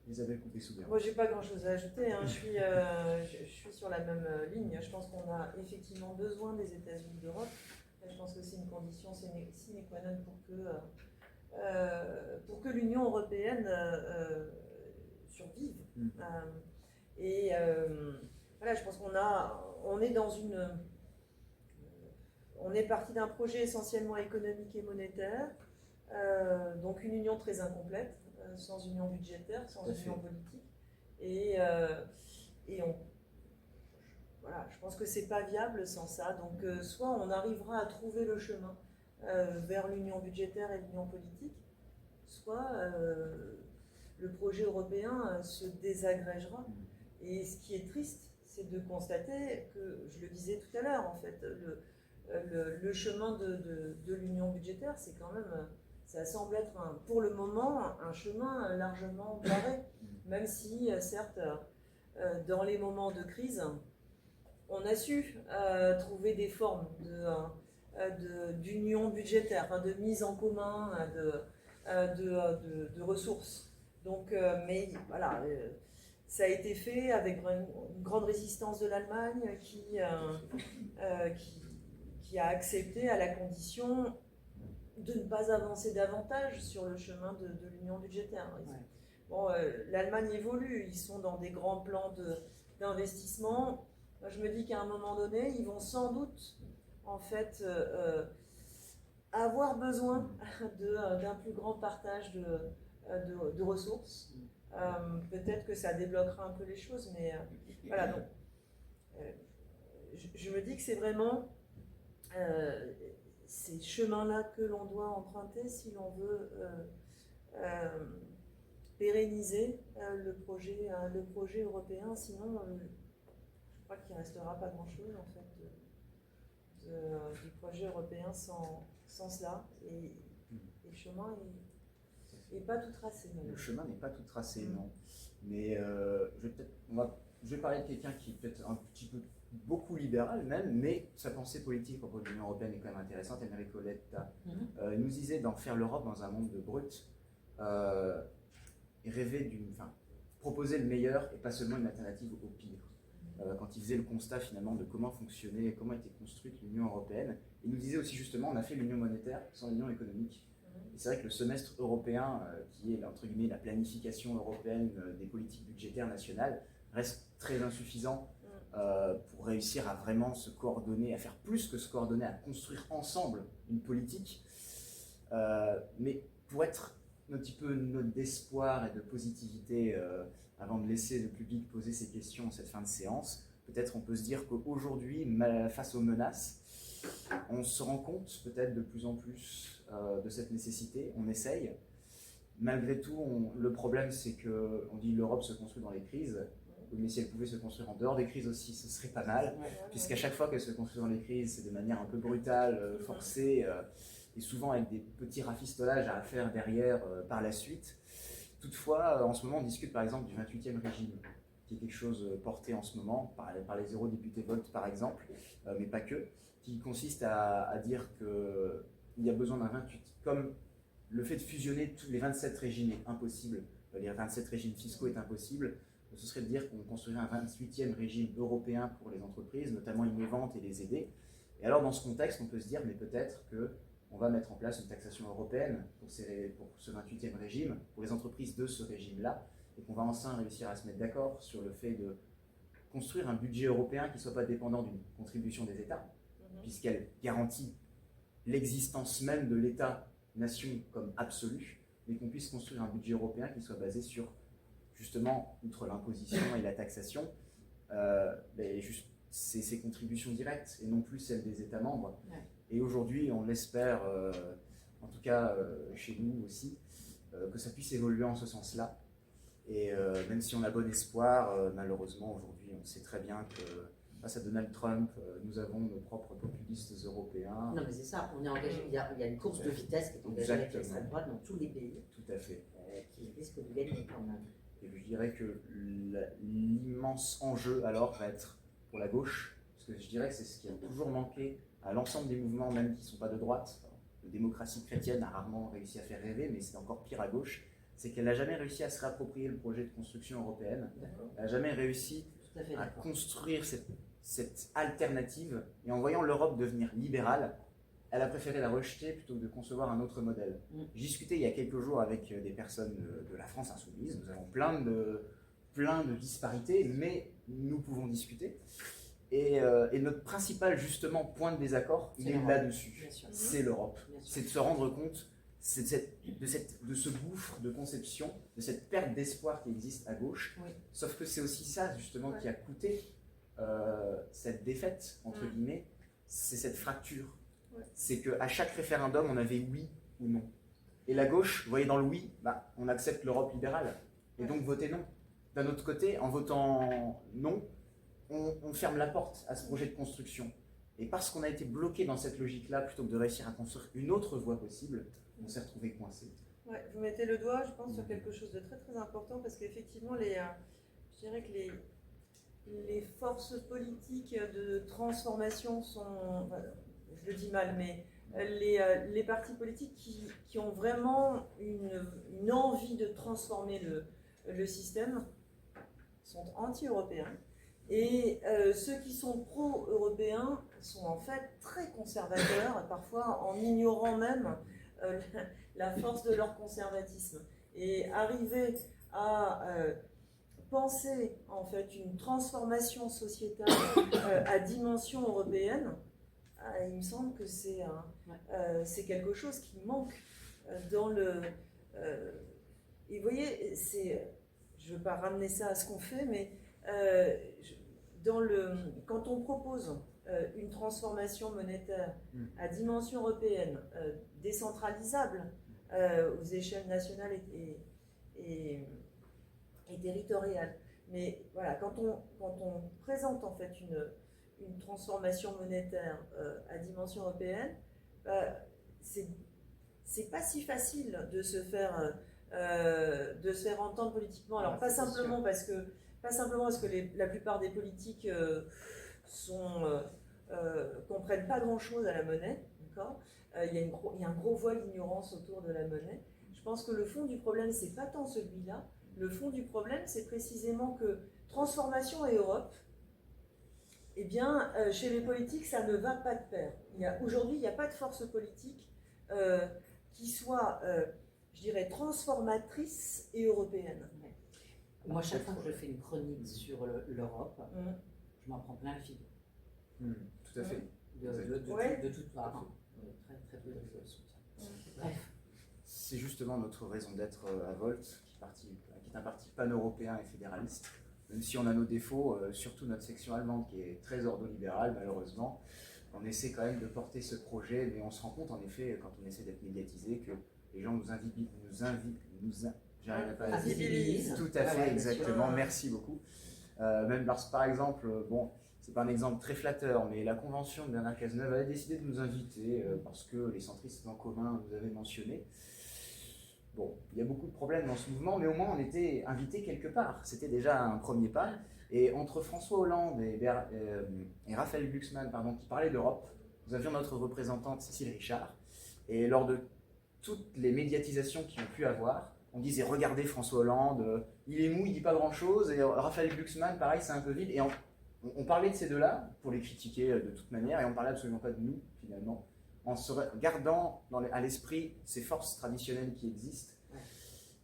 Speaker 1: Isabelle Couppé-Soubert.
Speaker 2: Moi, j'ai pas grand-chose à ajouter. Hein. Je suis sur la même ligne. Je pense qu'on a effectivement besoin des États-Unis d'Europe. Je pense que c'est une condition sine qua non pour que l'Union européenne survive. Voilà, je pense on est parti d'un projet essentiellement économique et monétaire. Donc une union très incomplète, sans union budgétaire, sans union politique. Et voilà, je pense que c'est pas viable sans ça. Donc soit on arrivera à trouver le chemin vers l'union budgétaire et l'union politique, soit le projet européen se désagrégera. Et ce qui est triste, c'est de constater que, je le disais tout à l'heure, en fait, le chemin de l'union budgétaire, c'est quand même, ça semble être pour le moment un chemin largement barré, même si, certes, dans les moments de crise, on a su trouver des formes d'union budgétaire, de mise en commun de ressources. Donc, mais voilà, ça a été fait avec une grande résistance de l'Allemagne qui a accepté à la condition de ne pas avancer davantage sur le chemin de l'union budgétaire. Ouais. Bon, l'Allemagne évolue, ils sont dans des grands plans d'investissement. Moi, je me dis qu'à un moment donné, ils vont sans doute, en fait, avoir besoin d'un plus grand partage de ressources. Peut-être que ça débloquera un peu les choses, mais voilà. Donc, je me dis que c'est vraiment ces chemins-là que l'on doit emprunter si l'on veut pérenniser le projet européen. Sinon, je crois qu'il ne restera pas grand-chose en fait du projet européen sans cela. Et le chemin n'est pas tout tracé.
Speaker 1: Le chemin n'est pas tout tracé, non. Mais je vais parler de quelqu'un qui est peut-être un petit peu beaucoup libéral même, mais sa pensée politique à propos de l'Union européenne est quand même intéressante. Enrico Letta il nous disait d'en faire l'Europe dans un monde de brut, et proposer le meilleur et pas seulement une alternative au pire. Quand il faisait le constat finalement de comment fonctionnait et comment était construite l'Union européenne, il nous disait aussi justement on a fait l'union monétaire sans l'union économique. Et c'est vrai que le semestre européen, qui est entre guillemets la planification européenne des politiques budgétaires nationales, reste très insuffisant pour réussir à vraiment se coordonner, à faire plus que se coordonner, à construire ensemble une politique. Mais pour être un petit peu une note d'espoir et de positivité, avant de laisser le public poser ses questions en cette fin de séance, peut-être on peut se dire qu'aujourd'hui, face aux menaces, on se rend compte peut-être de plus en plus de cette nécessité, on essaye. Malgré tout, le problème c'est qu'on dit l'Europe se construit dans les crises, mais si elle pouvait se construire en dehors des crises aussi, ce serait pas mal, puisqu'à chaque fois qu'elle se construit dans les crises, c'est de manière un peu brutale, forcée, et souvent avec des petits rafistolages à faire derrière par la suite. Toutefois, en ce moment, on discute par exemple du 28e régime, qui est quelque chose porté en ce moment par les eurodéputés Volt par exemple, mais pas que, qui consiste à dire qu'il y a besoin d'un 28, comme le fait de fusionner tous les 27 régimes est impossible, les 27 régimes fiscaux est impossible, ce serait de dire qu'on construirait un 28e régime européen pour les entreprises, notamment innovantes, et les aider. Et alors dans ce contexte, on peut se dire, mais peut-être qu'on va mettre en place une taxation européenne pour ce 28e régime, pour les entreprises de ce régime-là, et qu'on va enfin réussir à se mettre d'accord sur le fait de construire un budget européen qui ne soit pas dépendant d'une contribution des États, puisqu'elle garantit l'existence même de l'État-nation comme absolue, mais qu'on puisse construire un budget européen qui soit basé sur, justement, outre l'imposition et la taxation, ces contributions directes, et non plus celles des États membres. Ouais. Et aujourd'hui, on l'espère, en tout cas chez nous aussi, que ça puisse évoluer en ce sens-là. Et même si on a bon espoir, malheureusement, aujourd'hui, on sait très bien que face à Donald Trump, nous avons nos propres populistes européens.
Speaker 3: Non, mais c'est ça, on est engagé, il y a une course de vitesse qui est engagée avec l'extrême droite dans tous les pays.
Speaker 1: Tout à fait.
Speaker 3: Qui risque de gagner quand même.
Speaker 1: Et je dirais que l'immense enjeu, alors, va être pour la gauche, parce que je dirais que c'est ce qui a toujours manqué à l'ensemble des mouvements, même qui ne sont pas de droite. La démocratie chrétienne a rarement réussi à faire rêver, mais c'est encore pire à gauche. C'est qu'elle n'a jamais réussi à se réapproprier le projet de construction européenne. Elle n'a jamais réussi à construire cette alternative. Et en voyant l'Europe devenir libérale, elle a préféré la rejeter plutôt que de concevoir un autre modèle. J'ai discuté il y a quelques jours avec des personnes de la France insoumise. Nous avons plein de disparités, mais nous pouvons discuter. Et notre principal justement point de désaccord, il est là-dessus. C'est l'Europe. C'est de se rendre compte de ce gouffre de conception, de cette perte d'espoir qui existe à gauche.
Speaker 3: Oui.
Speaker 1: Sauf que c'est aussi ça, justement,
Speaker 4: Ouais.
Speaker 1: qui a coûté cette défaite, entre guillemets, c'est cette fracture.
Speaker 4: Ouais.
Speaker 1: C'est qu'à chaque référendum, on avait oui ou non. Et la gauche, vous voyez, dans le oui, bah, on accepte l'Europe libérale. Et donc, votez non. D'un autre côté, en votant non, on ferme la porte à ce projet de construction. Et parce qu'on a été bloqué dans cette logique-là, plutôt que de réussir à construire une autre voie possible, on s'est retrouvé coincé.
Speaker 4: Ouais, vous mettez le doigt, je pense, sur quelque chose de très très important parce qu'effectivement, je dirais que les forces politiques de transformation sont, je le dis mal, mais les partis politiques qui ont vraiment une envie de transformer le système sont anti-européens. Et ceux qui sont pro-européens sont en fait très conservateurs, parfois en ignorant même la force de leur conservatisme. Et arriver à penser en fait une transformation sociétale à dimension européenne, il me semble que c'est quelque chose qui manque dans le... et vous voyez, je ne veux pas ramener ça à ce qu'on fait, mais quand on propose une transformation monétaire à dimension européenne, décentralisable aux échelles nationales et territoriales, mais voilà, quand on présente en fait une transformation monétaire à dimension européenne, c'est pas si facile de se faire entendre politiquement. Alors pas simplement parce que la plupart des politiques comprennent pas grand-chose à la monnaie, d'accord. Il y a un gros voile d'ignorance autour de la monnaie. Je pense que le fond du problème, c'est pas tant celui-là. Le fond du problème, c'est précisément que transformation et Europe, eh bien, chez les politiques, ça ne va pas de pair. Aujourd'hui, il n'y a pas de force politique qui soit, je dirais, transformatrice et européenne.
Speaker 3: Moi, chaque fois que je fais une chronique sur l'Europe, je m'en prends plein la figure.
Speaker 1: Tout à fait.
Speaker 3: De toute part. Hein. Très, très peu de soutien. Bref.
Speaker 1: C'est justement notre raison d'être à Volt, qui est un parti pan-européen et fédéraliste. Même si on a nos défauts, surtout notre section allemande qui est très ordolibérale, malheureusement, on essaie quand même de porter ce projet, mais on se rend compte en effet, quand on essaie d'être médiatisé, que les gens j'arrive pas à
Speaker 3: invisibilisent.
Speaker 1: Tout à fait, exactement, merci beaucoup. Même par exemple, bon, c'est pas un exemple très flatteur, mais la convention de Bernard Cazeneuve avait décidé de nous inviter parce que les centristes en commun nous avaient mentionné. Bon, il y a beaucoup de problèmes dans ce mouvement, mais au moins on était invités quelque part. C'était déjà un premier pas. Et entre François Hollande et Raphaël Glucksmann, qui parlaient d'Europe, nous avions notre représentante Cécile Richard. Et lors de toutes les médiatisations qu'ils ont pu avoir, on disait regardez François Hollande, il est mou, il dit pas grand chose. Et Raphaël Glucksmann, pareil, c'est un peu vide. Et on parlait de ces deux-là pour les critiquer de toute manière, et on parlait absolument pas de nous finalement, en se gardant à l'esprit ces forces traditionnelles qui existent.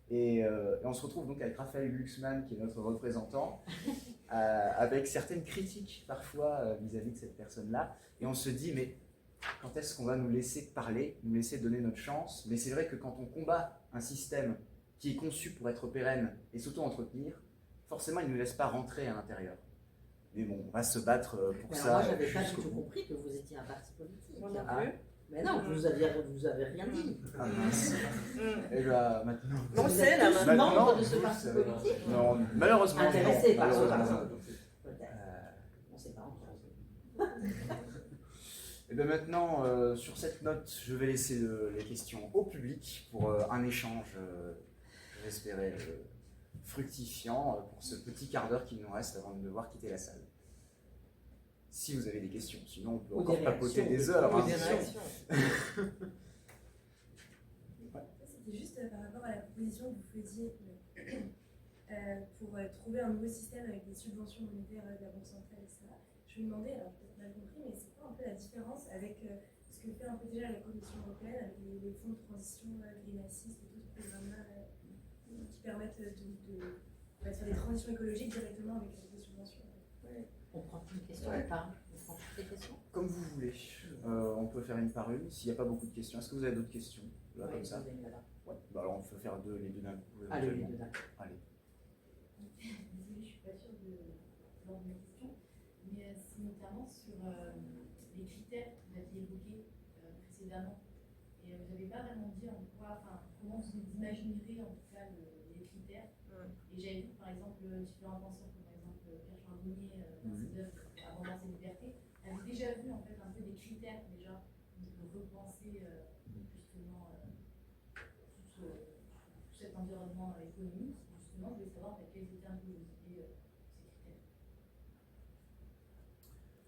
Speaker 1: Et on se retrouve donc avec Raphaël Glucksmann, qui est notre représentant, avec certaines critiques parfois vis-à-vis de cette personne-là. Et on se dit, mais quand est-ce qu'on va nous laisser parler, nous laisser donner notre chance? Mais c'est vrai que quand on combat un système qui est conçu pour être pérenne et s'auto-entretenir, forcément il ne nous laisse pas rentrer à l'intérieur. Mais bon, on va se battre pour ça.
Speaker 3: Moi, je n'avais pas du tout compris que vous étiez un parti politique.
Speaker 4: Moi non plus.
Speaker 3: Mais non, vous avez rien dit.
Speaker 1: Ah mince. Et là, maintenant.
Speaker 4: On sait là
Speaker 3: tous
Speaker 4: maintenant.
Speaker 3: membres de ce parti politique.
Speaker 1: Non, malheureusement.
Speaker 3: Intéressé par ce
Speaker 1: malheureusement.
Speaker 3: parti. Peut-être. On ne sait pas encore.
Speaker 1: Et bien maintenant, sur cette note, je vais laisser les questions au public pour un échange, j'espérais, fructifiant pour ce petit quart d'heure qu'il nous reste avant de devoir quitter la salle. Si vous avez des questions, sinon on peut encore papoter des heures.
Speaker 4: Ou des réactions.
Speaker 5: C'était juste par rapport à la proposition que vous faisiez pour trouver un nouveau système avec des subventions monétaires de la Banque centrale, etc. Je me demandais, alors peut-être mal compris, mais c'est quoi un peu la différence avec ce que fait un peu déjà la Commission européenne avec les fonds de transition, Green Assist et tout ce programme-là qui permettent de faire des transitions écologiques directement avec des subventions.
Speaker 3: On prend une question à part. On prend toutes les questions.
Speaker 1: Comme vous voulez. On peut faire une par une, s'il n'y a pas beaucoup de questions. Est-ce que vous avez d'autres questions? là,
Speaker 3: Ouais,
Speaker 1: comme ça.
Speaker 3: là-bas.
Speaker 1: Ouais. Bah, alors on peut faire les deux d'un coup.
Speaker 3: Allez, les
Speaker 1: éventuellement.
Speaker 3: deux d'un coup.
Speaker 1: Allez.
Speaker 6: Désolée, je suis pas sûre de l'ordre de ma question, mais c'est notamment sur les critères que vous aviez évoqués précédemment. Et vous n'avez pas vraiment dit en quoi, enfin, comment vous imaginerez en tout cas les critères. Et j'avais vu par exemple différents penseurs comme par exemple Pierre Chardonnier dans ses œuvres Abondance et Liberté, avait déjà vu en fait un peu des critères déjà de repenser justement tout cet environnement économique. Justement, je voulais savoir en fait, quels étaient un peu vos idées ces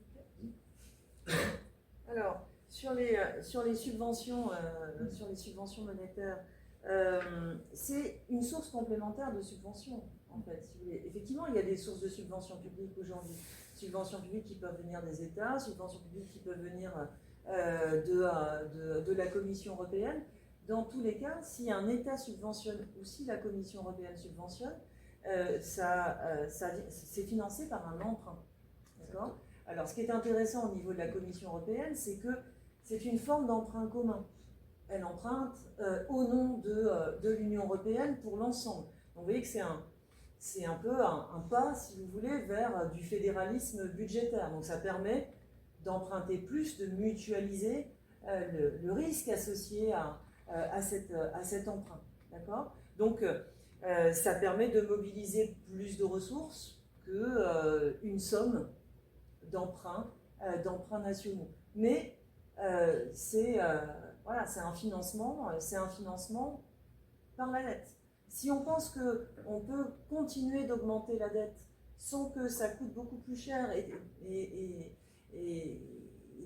Speaker 6: critères.
Speaker 2: Alors, sur les subventions monétaires, c'est une source complémentaire de subventions, en fait. Si vous voulez. Effectivement, il y a des sources de subventions publiques aujourd'hui. Subventions publiques qui peuvent venir des États, subventions publiques qui peuvent venir de la Commission européenne. Dans tous les cas, si un État subventionne ou si la Commission européenne subventionne, c'est financé par un emprunt. D'accord ? Alors, ce qui est intéressant au niveau de la Commission européenne, c'est que c'est une forme d'emprunt commun. Elle emprunte au nom de l'Union européenne pour l'ensemble. Donc, vous voyez que c'est un peu un pas, si vous voulez, vers du fédéralisme budgétaire. Donc, ça permet d'emprunter plus, de mutualiser le risque associé à cet emprunt. D'accord ? Donc, ça permet de mobiliser plus de ressources qu'une somme d'emprunts nationaux. Mais c'est un financement par la dette. Si on pense qu'on peut continuer d'augmenter la dette sans que ça coûte beaucoup plus cher et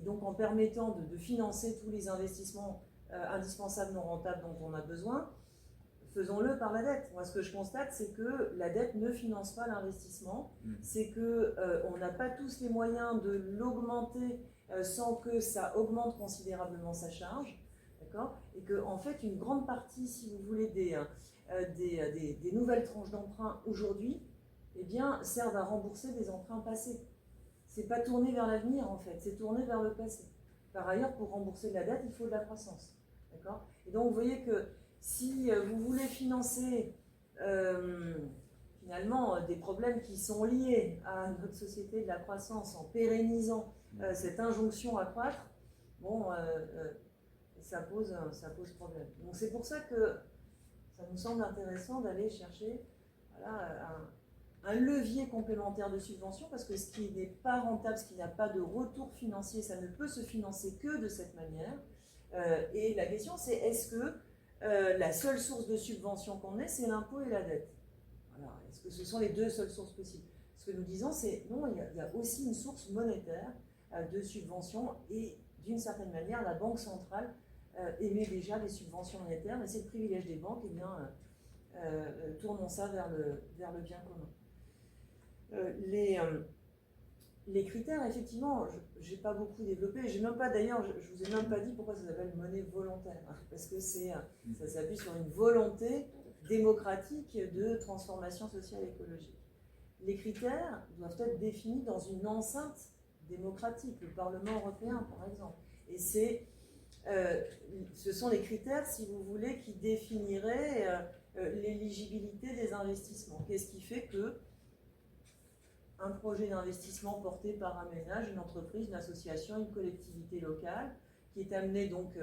Speaker 2: donc en permettant de financer tous les investissements indispensables non rentables dont on a besoin, faisons-le par la dette. Moi, ce que je constate, c'est que la dette ne finance pas l'investissement. C'est qu'on n'a pas tous les moyens de l'augmenter sans que ça augmente considérablement sa charge. D'accord ? Et qu'en fait, une grande partie, si vous voulez, des nouvelles tranches d'emprunt aujourd'hui, eh bien, servent à rembourser des emprunts passés. C'est pas tourné vers l'avenir, en fait, c'est tourné vers le passé. Par ailleurs, pour rembourser de la dette, il faut de la croissance. D'accord ? Et donc, vous voyez que si vous voulez financer finalement des problèmes qui sont liés à notre société de la croissance en pérennisant cette injonction à croître, bon, ça pose problème. Donc c'est pour ça que ça nous semble intéressant d'aller chercher un levier complémentaire de subvention, parce que ce qui n'est pas rentable, ce qui n'a pas de retour financier, ça ne peut se financer que de cette manière. Et la question c'est, est-ce que la seule source de subvention qu'on ait, c'est l'impôt et la dette? Voilà. Est-ce que ce sont les deux seules sources possibles? Ce que nous disons, c'est non, il y a aussi une source monétaire de subvention, et d'une certaine manière, la Banque centrale émet déjà des subventions monétaires, mais c'est le privilège des banques, et bien, tournons ça vers le bien commun. Les critères, effectivement, je n'ai pas beaucoup développé. J'ai même pas, d'ailleurs, je vous ai même pas dit pourquoi ça s'appelle monnaie volontaire, parce que ça s'appuie sur une volonté démocratique de transformation sociale et écologique. Les critères doivent être définis dans une enceinte démocratique, le Parlement européen, par exemple. Et ce sont les critères, si vous voulez, qui définiraient l'éligibilité des investissements. Qu'est-ce qui fait que un projet d'investissement porté par un ménage, une entreprise, une association, une collectivité locale, qui est amené donc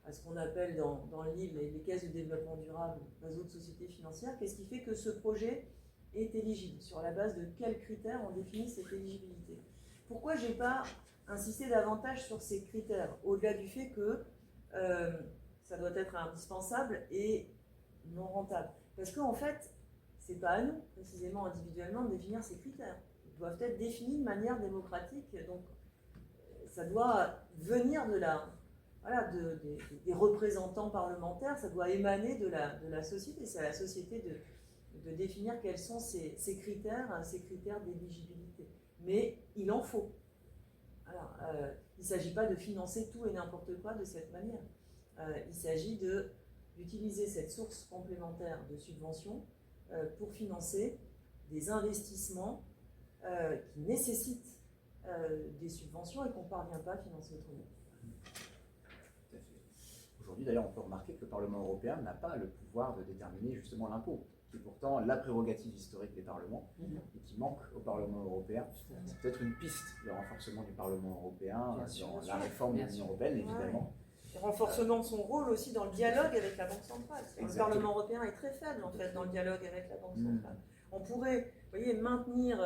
Speaker 2: à ce qu'on appelle dans le livre les caisses de développement durable, réseau de sociétés financières, qu'est-ce qui fait que ce projet est éligible? Sur la base de quels critères on définit cette éligibilité? Pourquoi je n'ai pas insisté davantage sur ces critères, au-delà du fait que ça doit être indispensable et non rentable? Parce qu'en fait, ce n'est pas à nous, précisément individuellement, de définir ces critères. Ils doivent être définis de manière démocratique, donc ça doit venir des représentants parlementaires, ça doit émaner de la société. C'est à la société de définir quels sont ces critères d'éligibilité. Mais il en faut. Alors, il ne s'agit pas de financer tout et n'importe quoi de cette manière. Il s'agit d'utiliser cette source complémentaire de subvention pour financer des investissements qui nécessitent des subventions et qu'on ne parvient pas à financer autrement.
Speaker 1: Tout à fait. Aujourd'hui, d'ailleurs, on peut remarquer que le Parlement européen n'a pas le pouvoir de déterminer justement l'impôt, qui est pourtant la prérogative historique des parlements et qui manque au Parlement européen. C'est peut-être une piste, le renforcement du Parlement européen dans la réforme de l'Union européenne, évidemment.
Speaker 4: Et renforcement de son rôle aussi dans le dialogue avec la Banque centrale. Le Parlement européen est très faible en fait dans le dialogue avec la Banque centrale. On pourrait, vous voyez, maintenir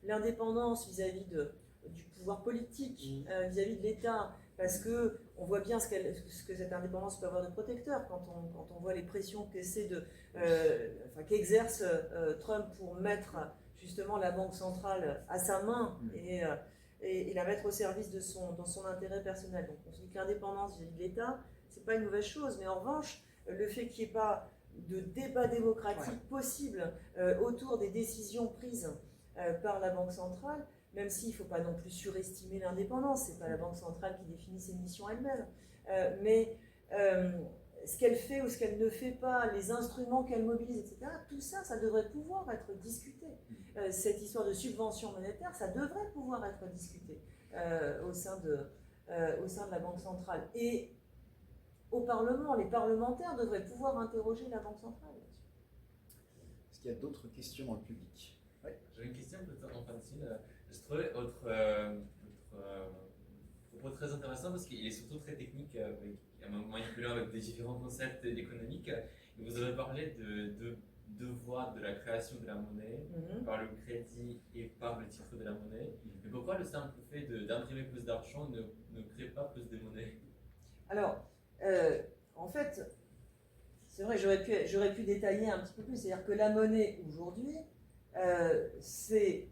Speaker 4: l'indépendance vis-à-vis du pouvoir politique, vis-à-vis de l'État, parce que on voit bien ce que cette indépendance peut avoir de protecteur quand on voit les pressions qu'exerce Trump pour mettre justement la Banque centrale à sa main et la mettre au service de son intérêt personnel. Donc on se dit que l'indépendance vis-à-vis de l'État, c'est pas une mauvaise chose, mais en revanche, le fait qu'il n'y ait pas de débat démocratique possible autour des décisions prises par la Banque centrale, même s'il ne faut pas non plus surestimer l'indépendance, ce n'est pas la Banque centrale qui définit ses missions elle-même, mais ce qu'elle fait ou ce qu'elle ne fait pas, les instruments qu'elle mobilise, etc., tout ça, ça devrait pouvoir être discuté. Cette histoire de subvention monétaire, ça devrait pouvoir être discuté au sein de la Banque centrale. Et au Parlement, les parlementaires devraient pouvoir interroger la Banque centrale.
Speaker 1: Est-ce qu'il y a d'autres questions dans le public?
Speaker 7: Oui. J'ai une question peut-être enfantine. Je trouvais votre propos très intéressant parce qu'il est surtout très technique, manipulant avec des différents concepts économiques. Et vous avez parlé de deux voies de la création de la monnaie, par le crédit et par le titre de la monnaie. Mais pourquoi le simple fait d'imprimer plus d'argent ne crée pas plus de monnaie?
Speaker 2: Alors, en fait, c'est vrai, j'aurais pu détailler un petit peu plus. C'est-à-dire que la monnaie aujourd'hui, c'est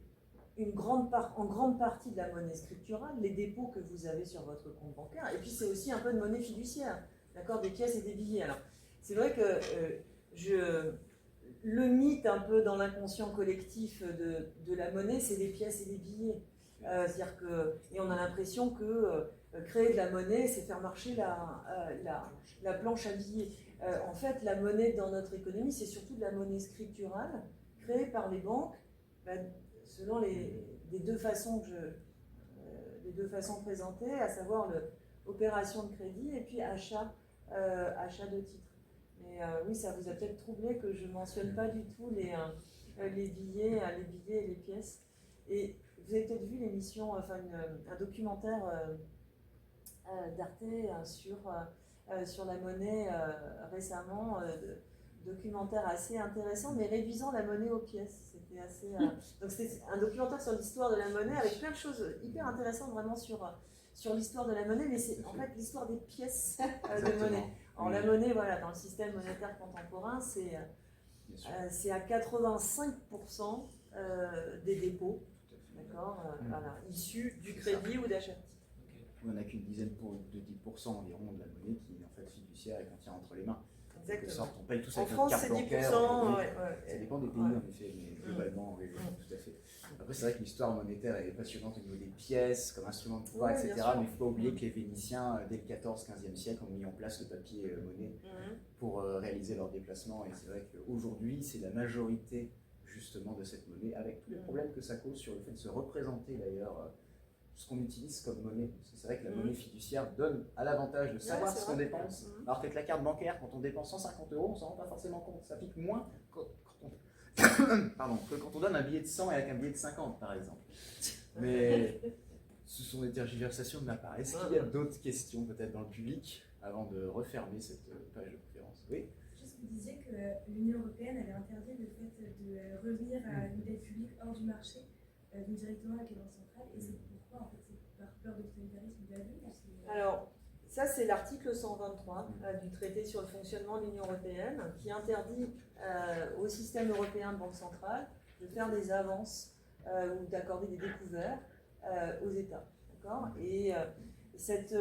Speaker 2: en grande partie de la monnaie scripturale, les dépôts que vous avez sur votre compte bancaire, et puis c'est aussi un peu de monnaie fiduciaire, d'accord, des pièces et des billets. Alors, c'est vrai que le mythe un peu dans l'inconscient collectif de la monnaie, c'est des pièces et des billets. C'est-à-dire et on a l'impression que créer de la monnaie, c'est faire marcher la planche à billets. En fait, la monnaie dans notre économie, c'est surtout de la monnaie scripturale créée par les banques, selon les deux façons présentées, à savoir l'opération de crédit et puis achat de titres. Mais oui, ça vous a peut-être troublé que je ne mentionne pas du tout les billets et les pièces. Et vous avez peut-être vu l'émission, un documentaire d'Arte sur la monnaie récemment, documentaire assez intéressant, mais réduisant la monnaie aux pièces. C'était assez. Donc c'était un documentaire sur l'histoire de la monnaie avec plein de choses hyper intéressantes vraiment sur l'histoire de la monnaie, mais c'est en fait l'histoire des pièces de monnaie. Alors la monnaie, voilà, dans le système monétaire contemporain, c'est à 85% des dépôts, d'accord, voilà, issus du crédit ou d'achat de titres.
Speaker 1: On n'a qu'une dizaine de 10% environ de la monnaie qui est en fait fiduciaire et qu'on tient entre les mains.
Speaker 2: Exactement.
Speaker 1: On paye tous
Speaker 2: En
Speaker 1: avec
Speaker 2: France,
Speaker 1: notre carte
Speaker 2: c'est 10%.
Speaker 1: bancaire. Ça dépend des pays en effet, mais globalement, oui, tout à fait. Après, c'est vrai que l'histoire monétaire est passionnante au niveau des pièces, comme instrument de pouvoir, etc. Mais il ne faut pas oublier que les Vénitiens, dès le 14-15e siècle, ont mis en place le papier monnaie pour réaliser leurs déplacements. Et c'est vrai qu'aujourd'hui, c'est la majorité justement de cette monnaie, avec tous les problèmes que ça cause sur le fait de se représenter d'ailleurs ce qu'on utilise comme monnaie. Parce que c'est vrai que la monnaie fiduciaire donne à l'avantage de savoir ce qu'on dépense. Alors qu'avec la carte bancaire, quand on dépense 150 €, on ne s'en rend pas forcément compte. Ça pique moins que quand on donne un billet de 100 et avec un billet de 50, par exemple. Mais ce sont des tergiversations de ma part. Est-ce qu'il y a d'autres questions peut-être dans le public avant de refermer cette page de conférence? Oui.
Speaker 5: Juste, vous disiez que l'Union européenne avait interdit le fait de revenir à une dette publique hors du marché, donc directement avec les banques centrales. Et c'est pourquoi, en fait, c'est par peur d'autoritarisme de la vie?
Speaker 2: Alors, ça, c'est l'article 123 du traité sur le fonctionnement de l'Union européenne qui interdit au système européen de banque centrale de faire des avances ou d'accorder des découverts aux États. D'accord ? Et cette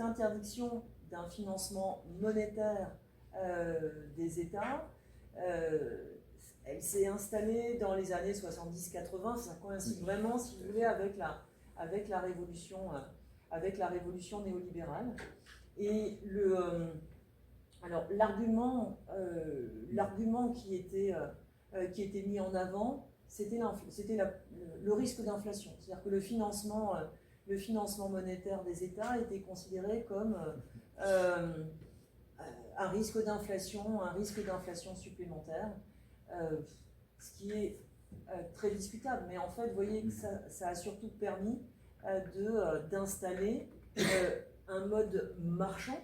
Speaker 2: interdiction d'un financement monétaire des États, elle s'est installée dans les années 70-80. Ça coïncide vraiment, si vous voulez, avec la révolution néolibérale. Et l'argument qui était mis en avant, c'était le risque d'inflation. C'est-à-dire que le financement monétaire des États était considéré comme un risque d'inflation supplémentaire, ce qui est très discutable. Mais en fait, vous voyez que ça a surtout permis d'installer un mode marchand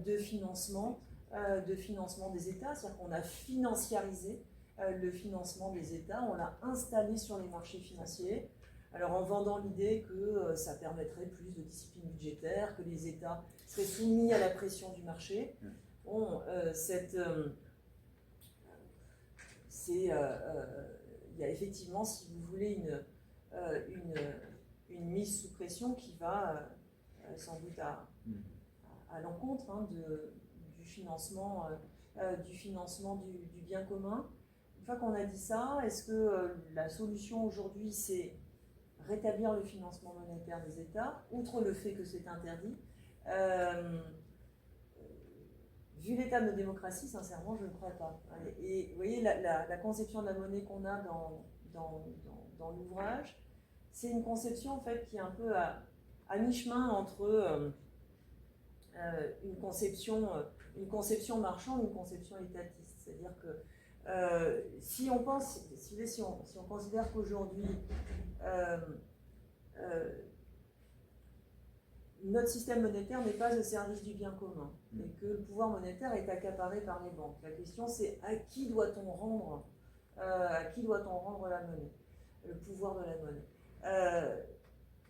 Speaker 2: de financement des États. C'est-à-dire qu'on a financiarisé le financement des États, on l'a installé sur les marchés financiers. Alors en vendant l'idée que ça permettrait plus de discipline budgétaire, que les États seraient soumis à la pression du marché. Bon, il y a effectivement, si vous voulez, une mise sous pression qui va sans doute à l'encontre du financement du bien commun. Une fois qu'on a dit ça, est-ce que la solution aujourd'hui, c'est rétablir le financement monétaire des États, outre le fait que c'est interdit? Vu l'état de nos démocraties, sincèrement, je ne crois pas. Et vous voyez, la conception de la monnaie qu'on a dans l'ouvrage, c'est une conception en fait qui est un peu à mi-chemin entre une conception marchande et une conception étatiste. C'est-à-dire que si on considère qu'aujourd'hui notre système monétaire n'est pas au service du bien commun et que le pouvoir monétaire est accaparé par les banques. La question c'est à qui doit-on rendre la monnaie, le pouvoir de la monnaie.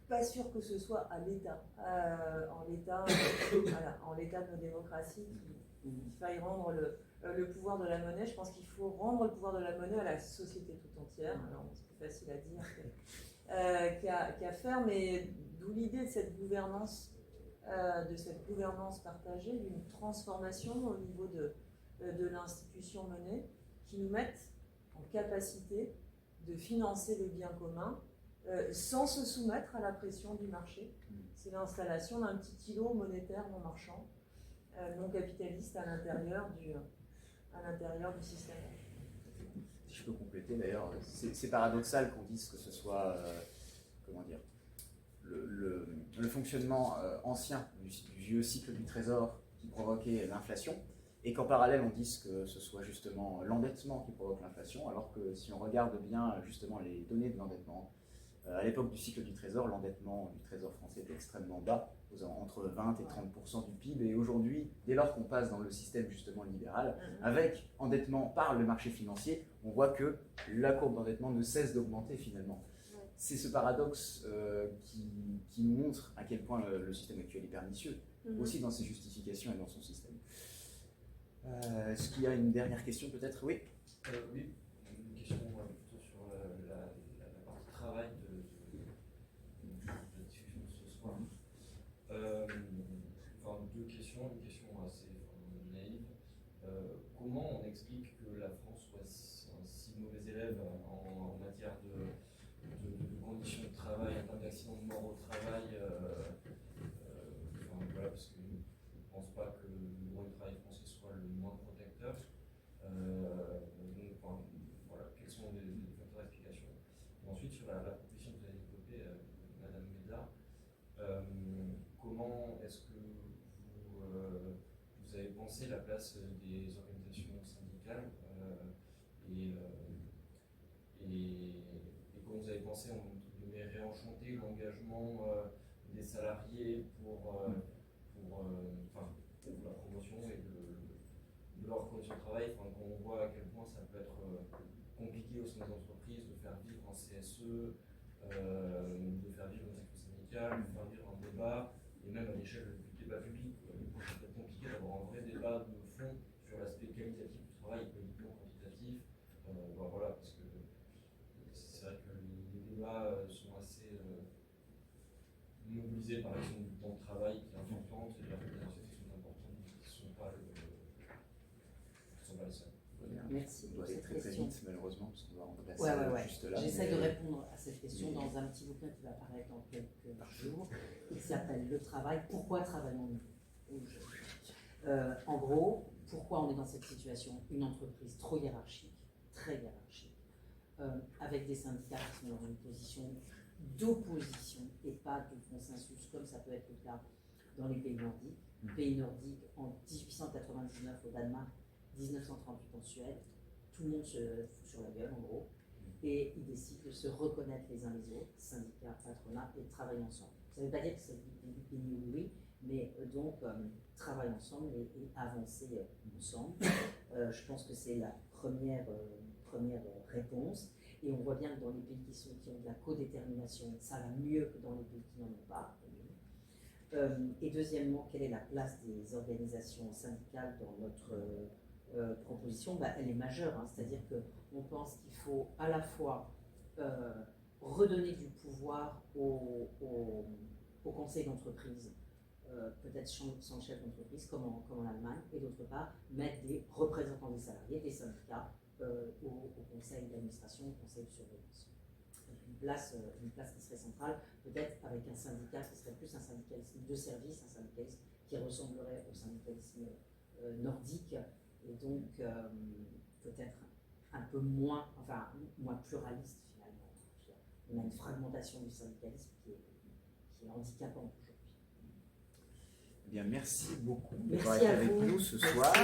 Speaker 2: Pas sûr que ce soit à l'État, en l'état de nos démocraties, qu'il faille rendre le pouvoir de la monnaie. Je pense qu'il faut rendre le pouvoir de la monnaie à la société tout entière. Alors c'est plus facile à dire qu'à faire, mais d'où l'idée de cette gouvernance partagée, d'une transformation au niveau de l'institution monnaie qui nous mette en capacité de financer le bien commun sans se soumettre à la pression du marché. C'est l'installation d'un petit îlot monétaire non marchand, non capitaliste à l'intérieur du système.
Speaker 1: Si je peux compléter d'ailleurs, c'est paradoxal qu'on dise que ce soit le fonctionnement ancien du vieux cycle du trésor qui provoquait l'inflation, et qu'en parallèle on dise que ce soit justement l'endettement qui provoque l'inflation, alors que si on regarde bien justement les données de l'endettement, à l'époque du cycle du trésor, l'endettement du trésor français était extrêmement bas, entre 20 et 30% du PIB, et aujourd'hui, dès lors qu'on passe dans le système justement libéral, avec endettement par le marché financier, on voit que la courbe d'endettement ne cesse d'augmenter finalement. C'est ce paradoxe qui nous montre à quel point le système actuel est pernicieux, aussi dans ses justifications et dans son système. Est-ce qu'il y a une dernière question peut-être? Oui.
Speaker 8: Oui, une question plutôt sur la partie travail de la discussion de ce soir. Deux questions, une question assez naïve. Comment on explique que la France soit un si mauvais élève en matière de conditions de travail, en termes d'accidents de mort au travail, parce que je ne pense pas que le droit du travail français soit le moins protecteur. Quels sont les facteurs d'explication? Ensuite, sur la proposition que vous avez développée, Madame Médard, comment est-ce que vous avez pensé la place des organisations syndicales et comment vous avez pensé réenchanter l'engagement des salariés pour la promotion et de leur condition de travail, quand on voit à quel point ça peut être compliqué au sein des entreprises de faire vivre un CSE, de faire vivre une section syndicale, de faire vivre un débat, et même à l'échelle du débat public. Ça peut être compliqué d'avoir un vrai débat de fond sur l'aspect qualitatif du travail, pas uniquement quantitatif. Parce que c'est vrai que les débats sont assez mobilisés par exemple du temps de travail qui est importante et de la rémunération qui sont importantes, qui ne sont pas les seuls.
Speaker 2: Merci.
Speaker 1: On doit aller très très vite malheureusement, parce qu'on doit en passer juste là.
Speaker 3: J'essaie de répondre à cette question dans un petit bouquin qui va apparaître dans quelques jours, qui s'appelle Le travail, pourquoi travaillons-nous aujourd'hui? En gros, pourquoi on est dans cette situation? Une entreprise trop hiérarchique, très hiérarchique, avec des syndicats qui sont dans une position d'opposition et pas de consensus, comme ça peut être le cas dans les pays nordiques. Pays nordiques, en 1899 au Danemark, 1938 en Suède, tout le monde se fout sur la gueule en gros, et ils décident de se reconnaître les uns les autres, syndicats, patronat, et de travailler ensemble. Ça ne veut pas dire que c'est du oui, mais donc travailler ensemble et avancer ensemble. Je pense que c'est la première réponse. Et on voit bien que dans les pays qui ont de la codétermination, ça va mieux que dans les pays qui n'en ont pas. Et deuxièmement, quelle est la place des organisations syndicales dans notre proposition? Elle est majeure, hein, c'est-à-dire qu'on pense qu'il faut à la fois redonner du pouvoir au conseil d'entreprise, peut-être sans chef d'entreprise comme en Allemagne, et d'autre part mettre des représentants des salariés, des syndicats au conseil d'administration, au conseil de surveillance. Donc une place qui serait centrale, peut-être avec un syndicat qui serait plus un syndicalisme de service, un syndicalisme qui ressemblerait au syndicalisme nordique, et donc peut-être un peu moins pluraliste finalement. On a une fragmentation du syndicalisme qui est handicapante aujourd'hui.
Speaker 1: Eh bien, merci beaucoup
Speaker 3: Merci
Speaker 1: d'avoir été
Speaker 3: à
Speaker 1: avec
Speaker 3: vous.
Speaker 1: nous ce soir.